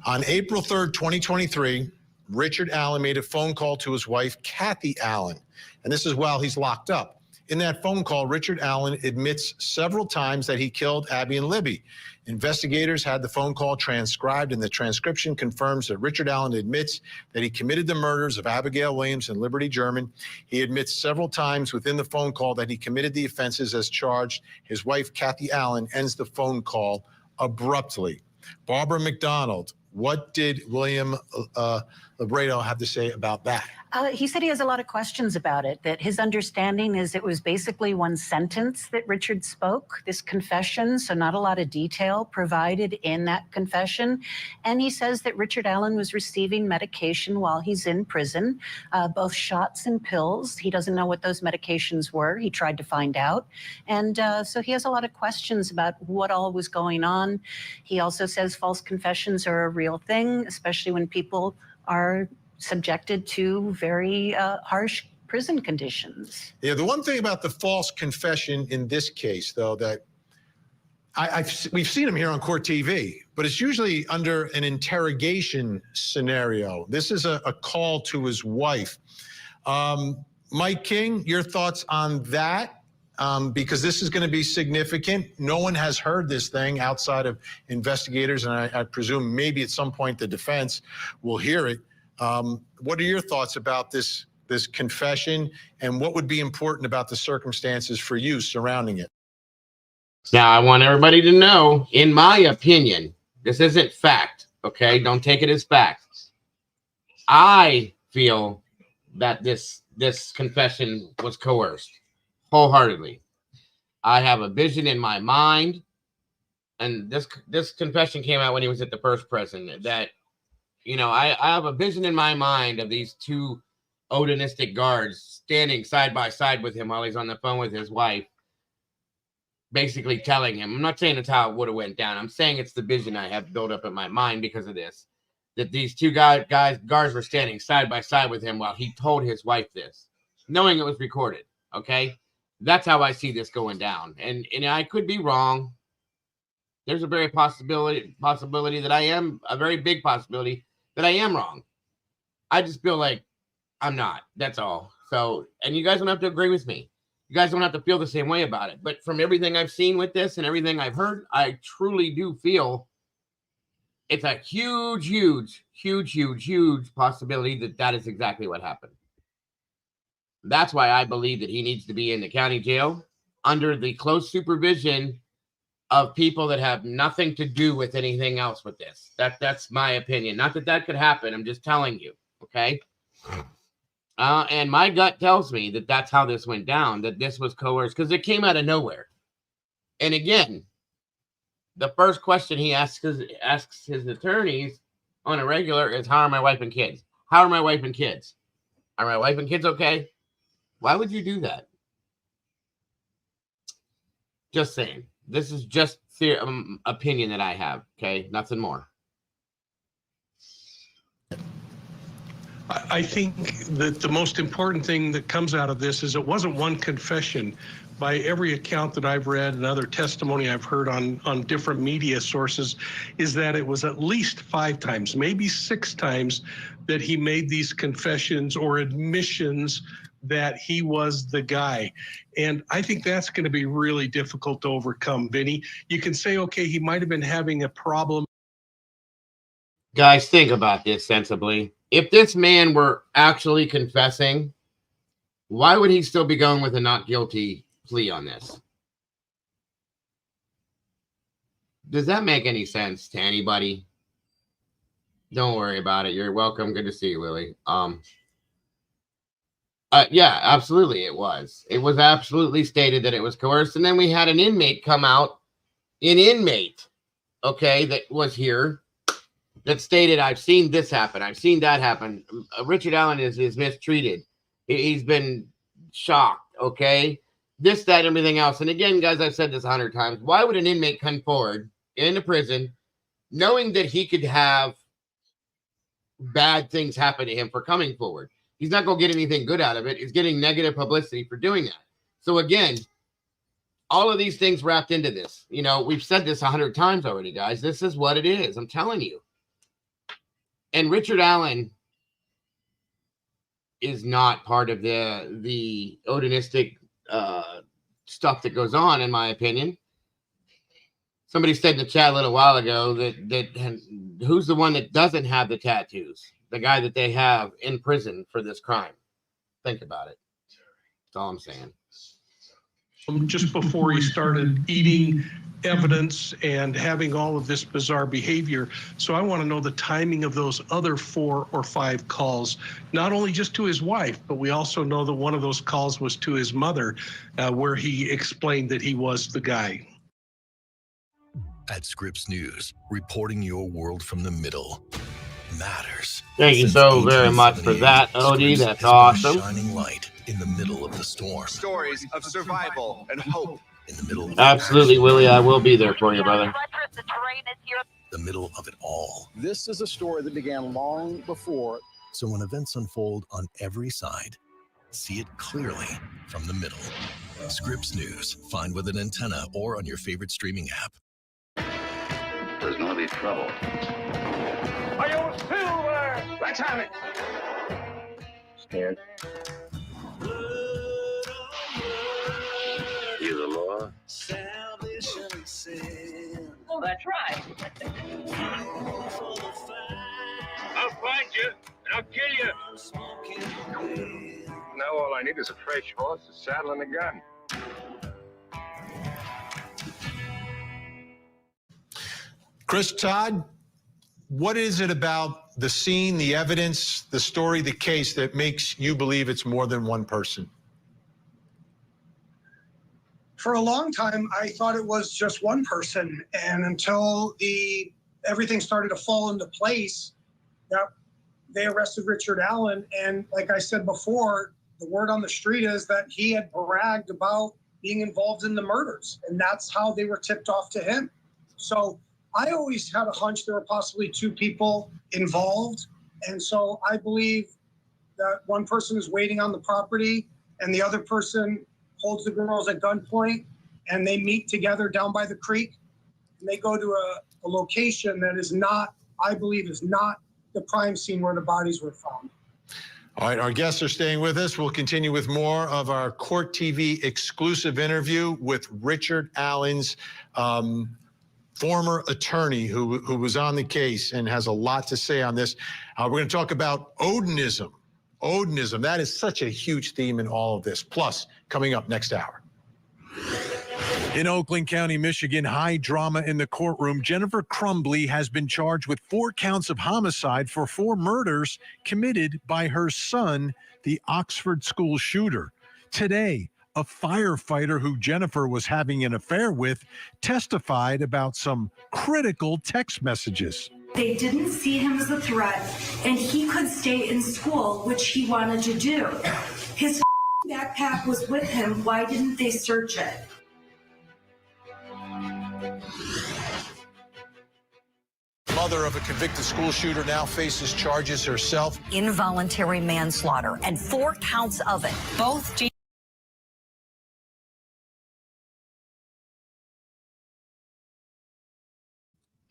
On April 3rd, 2023, Richard Allen made a phone call to his wife, Kathy Allen, and this is while he's locked up. In that phone call, Richard Allen admits several times that he killed Abby and Libby. Investigators had the phone call transcribed, and the transcription confirms that Richard Allen admits that he committed the murders of Abigail Williams and Liberty German. He admits several times within the phone call that he committed the offenses as charged. His wife, Kathy Allen, ends the phone call abruptly. Barbara McDonald, what did William Labredo have to say about that? He said he has a lot of questions about it, that his understanding is it was basically one sentence that Richard spoke, this confession, so not a lot of detail provided in that confession. And he says that Richard Allen was receiving medication while he's in prison, both shots and pills. He doesn't know what those medications were. He tried to find out. And so he has a lot of questions about what all was going on. He also says false confessions are a real thing, especially when people are subjected to very harsh prison conditions. Yeah, the one thing about the false confession in this case, though, that we've seen him here on court TV, but it's usually under an interrogation scenario. This is a call to his wife. Mike King, your thoughts on that? Because this is going to be significant. No one has heard this thing outside of investigators, and I presume maybe at some point the defense will hear it. What are your thoughts about this confession, and what would be important about the circumstances for you surrounding it? Now, I want everybody to know, in my opinion, this isn't fact, okay? Don't take it as fact. I feel that this confession was coerced wholeheartedly. I have a vision in my mind, and this confession came out when he was at the first prison, that I have a vision in my mind of these two Odinistic guards standing side by side with him while he's on the phone with his wife, basically telling him, I'm not saying it's how it would have went down. I'm saying it's the vision I have built up in my mind because of this, that these two guards were standing side by side with him while he told his wife this, knowing it was recorded. Okay. That's how I see this going down. And I could be wrong. There's a very possibility that I am, a very big possibility that I am wrong. I just feel like I'm not. That's all. So, and you guys don't have to agree with me. You guys don't have to feel the same way about it. But from everything I've seen with this and everything I've heard, I truly do feel it's a huge, huge, huge, huge, huge possibility that is exactly what happened. That's why I believe that he needs to be in the county jail under the close supervision of people that have nothing to do with anything else with this. That's my opinion. Not that could happen. I'm just telling you. Okay. And my gut tells me that that's how this went down, that this was coerced because it came out of nowhere. And again, the first question he asks his attorneys on a regular is, how are my wife and kids? How are my wife and kids? Are my wife and kids okay? Why would you do that? Just saying. This is just opinion that I have, okay? Nothing more. I think that the most important thing that comes out of this is it wasn't one confession. By every account that I've read and other testimony I've heard on different media sources, is that it was at least 5 times, maybe 6 times, that he made these confessions or admissions that he was the guy. And I think that's going to be really difficult to overcome, Vinny. You can say, okay, he might have been having a problem. Guys, think about this sensibly. If this man were actually confessing, Why would he still be going with a not guilty plea on this? Does that make any sense to anybody? Don't worry about it. You're welcome. Good to see you, Willie. Yeah, absolutely. It was absolutely stated that it was coerced. And then we had an inmate come out, okay, that was here, that stated, I've seen this happen. I've seen that happen. Richard Allen is mistreated. He's been shocked, okay? This, that, and everything else. And again, guys, I've said this 100 times. Why would an inmate come forward into prison knowing that he could have bad things happen to him for coming forward? He's not going to get anything good out of it. He's getting negative publicity for doing that. So again, all of these things wrapped into this. You know, we've said this 100 times already, guys. This is what it is. I'm telling you. And Richard Allen is not part of the odinistic stuff that goes on, in my opinion. Somebody said in the chat a little while ago that who's the one that doesn't have the tattoos? The guy that they have in prison for this crime. Think about it. That's all I'm saying. Just before he started eating evidence and having all of this bizarre behavior. So I want to know the timing of those other 4 or 5 calls, not only just to his wife, but we also know that one of those calls was to his mother, where he explained that he was the guy. At Scripps News, reporting your world from the middle matters. Thank you so very much for that, Odie. That's awesome. Shining light in the middle of the storm. Stories of survival and hope. In the middle of Absolutely, Willie. I will be there for you, brother. the middle of it all. This is a story that began long before. So when events unfold on every side, see it clearly from the middle. Scripps News. Find with an antenna or on your favorite streaming app. There's gonna be trouble. Are you still there? Let's have it. Scared? You the law? Oh, that's right. I'll find you and I'll kill you. Now all I need is a fresh horse, a saddle, and a gun. Chris, Todd, what is it about the scene, the evidence, the story, the case that makes you believe it's more than one person? For a long time, I thought it was just one person. And until everything started to fall into place, that they arrested Richard Allen. And like I said before, the word on the street is that he had bragged about being involved in the murders. And that's how they were tipped off to him. So I always had a hunch there were possibly two people involved. And so I believe that one person is waiting on the property and the other person holds the girls at gunpoint, and they meet together down by the creek. And they go to a location that is not, I believe, is not the crime scene where the bodies were found. All right, our guests are staying with us. We'll continue with more of our Court TV exclusive interview with Richard Allen's former attorney who was on the case and has a lot to say on this. We're going to talk about Odinism. Odinism, that is such a huge theme in all of this. Plus, coming up next hour. In Oakland County, Michigan, high drama in the courtroom. Jennifer Crumbly has been charged with 4 counts of homicide for 4 murders committed by her son, the Oxford school shooter. Today, a firefighter who Jennifer was having an affair with testified about some critical text messages. They didn't see him as a threat, and he could stay in school, which he wanted to do. His backpack was with him. Why didn't they search it? Mother of a convicted school shooter now faces charges herself. Involuntary manslaughter and 4 counts of it. Both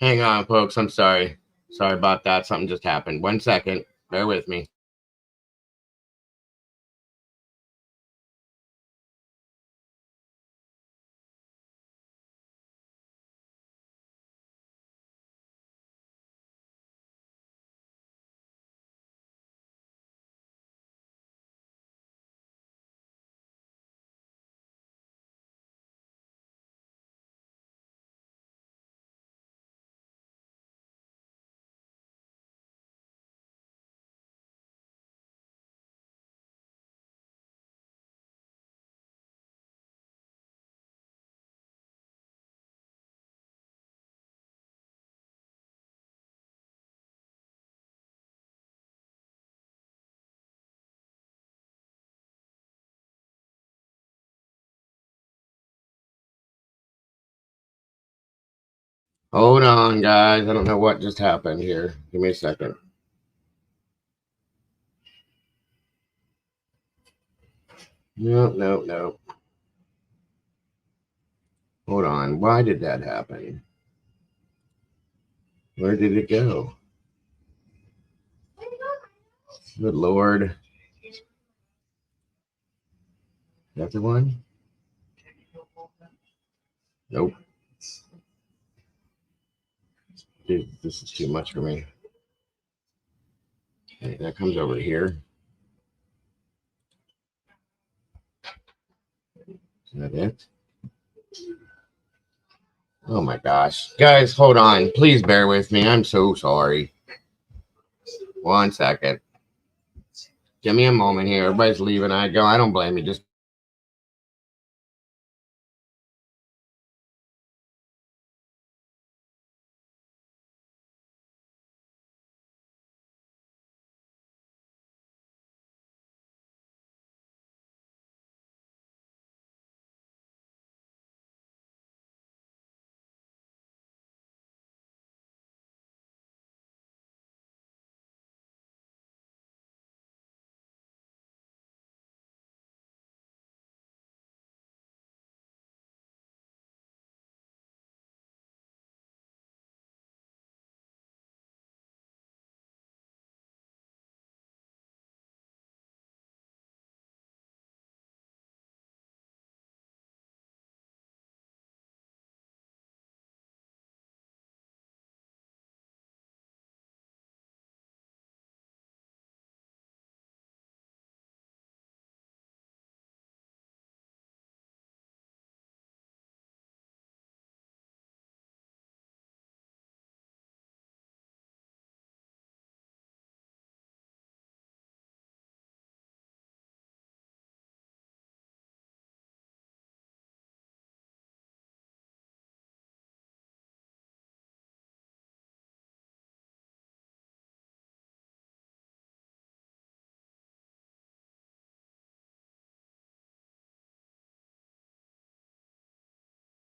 Hang on, folks. I'm sorry. Sorry about that. Something just happened. 1 second. Bear with me. Hold on, guys. I don't know what just happened here. Give me a second. No. Hold on. Why did that happen? Where did it go? Good Lord. Is that the one? Nope. Dude, this is too much for me. Okay, that comes over here. Is that it? Oh my gosh. Guys, hold on. Please bear with me. I'm so sorry. 1 second. Give me a moment here. Everybody's leaving. I don't blame you. Just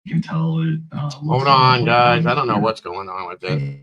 You can tell it. hold on, guys. I don't know what's going on with this.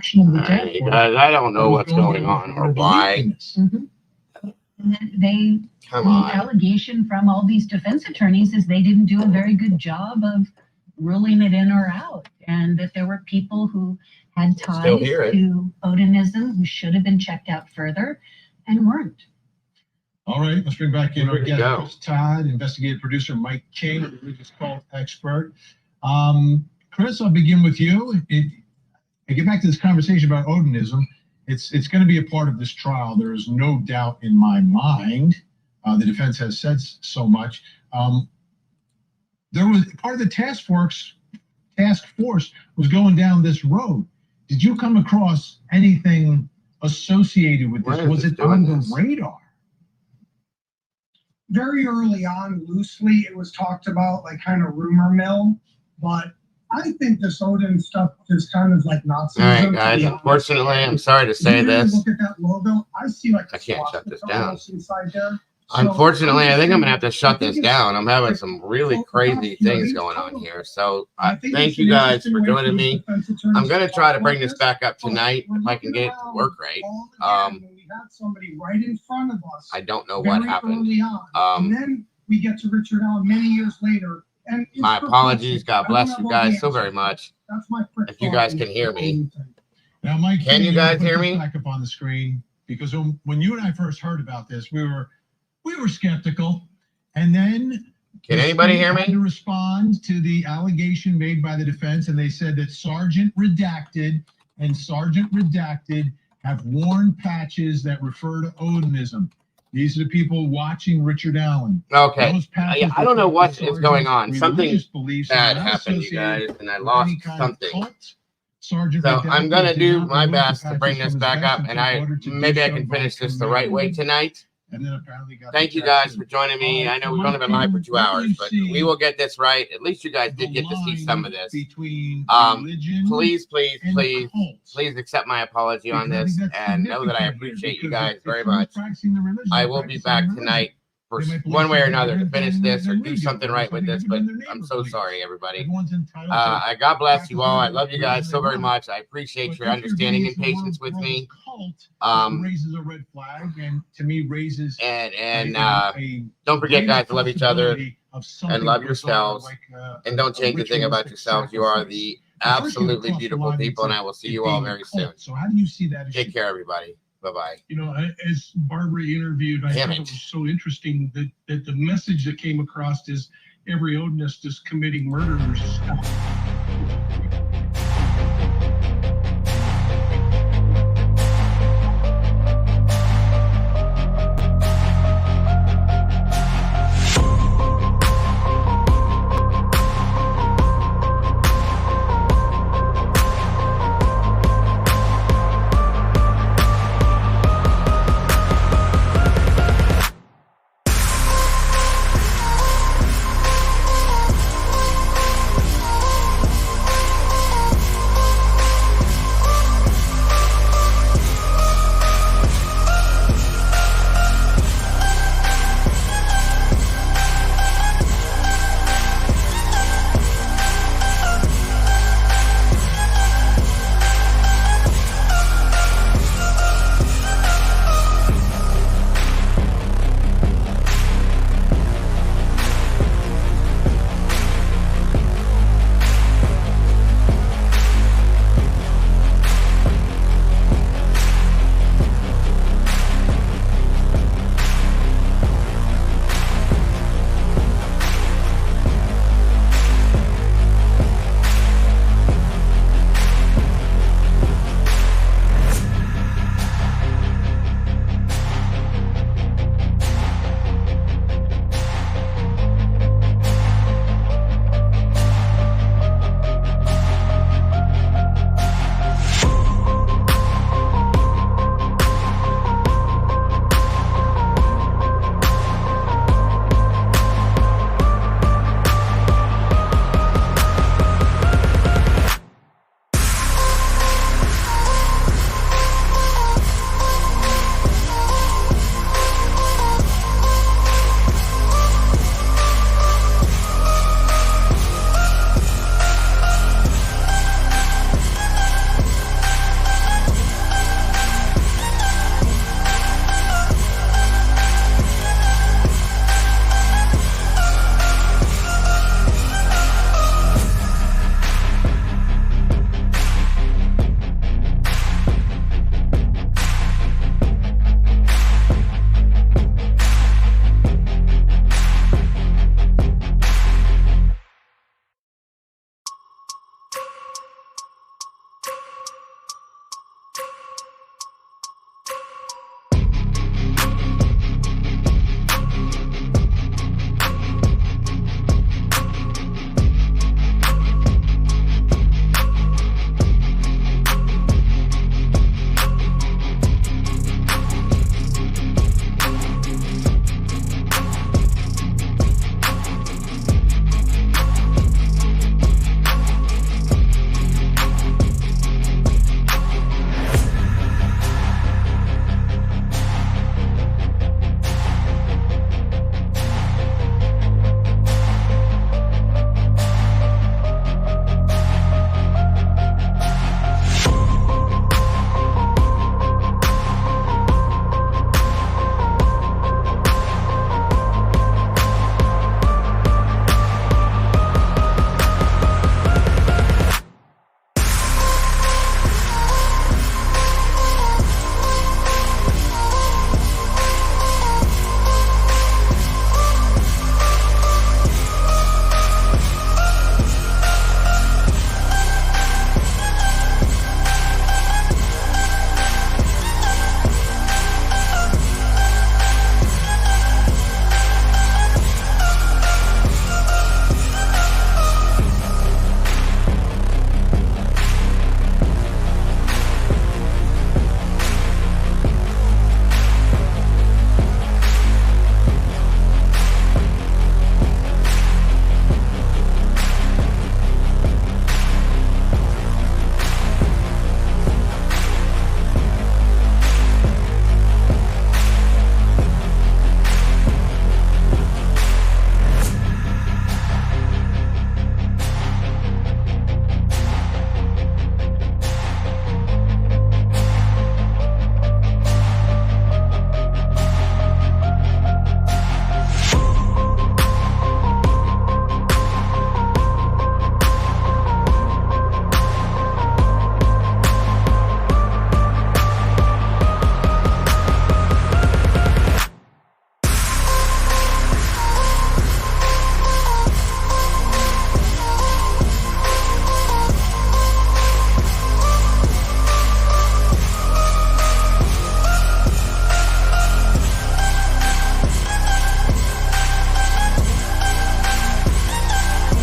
Hey, guys, I don't know what's going on or why. And they, Come on. the allegation from all these defense attorneys is they didn't do a very good job of ruling it in or out, and that there were people who had ties to Odinism who should have been checked out further and weren't. All right, let's bring back in our guest, Chris Todd, investigative producer Mike King, religious cult expert. Chris, I'll begin with you. I get back to this conversation about Odinism. It's going to be a part of this trial. There is no doubt in my mind. The defense has said so much. There was part of the task force was going down this road. Did you come across anything associated with this? Was it on the radar? Very early on, loosely, it was talked about, like kind of rumor mill, but I think this Odin stuff is kind of like Nazism. All right, guys. Unfortunately, I'm sorry to say this. Look at that logo. I see like I can't shut this down. Inside there. Unfortunately, I think I'm gonna have to shut this down. I'm having some really crazy things going on here. So thank you guys for joining me. I'm gonna try to bring this back up tonight if I can get it to work right. We had somebody right in front of us. I don't know what happened. And then we get to Richard Allen many years later. And my apologies. God bless you guys so very much. That's my if you guys can hear me. Now, Mike, can you guys hear me? Back up on the screen, because when you and I first heard about this, we were skeptical, and then can anybody hear me? Had to respond to the allegation made by the defense, and they said that Sergeant Redacted and Sergeant Redacted have worn patches that refer to Odinism. These are the people watching Richard Allen. Okay. I don't know what is going on. Something bad happened, you guys, and I lost something. So I'm going to do my best to bring this back up, and maybe I can finish this the right way tonight. Thank you guys for joining me. I know we've only been live for 2 hours, but we will get this right. At least you guys did get to see some of this. Please accept my apology on this and know that I appreciate you guys very much. I will be back tonight for one way or another to finish this or do something right with this, but I'm so sorry, everybody. God bless you all. I love you guys so very much. I appreciate your understanding and patience with me. Raises a red flag, and to me raises and don't forget, guys, to love each other and love yourselves, and don't change a thing about yourselves. You are the absolutely beautiful people, and I will see you all very soon. So how do you see that? Take care, everybody. Bye-bye. You know, as Barbara interviewed, I thought it was so interesting that the message that came across is every Odinist is committing murder.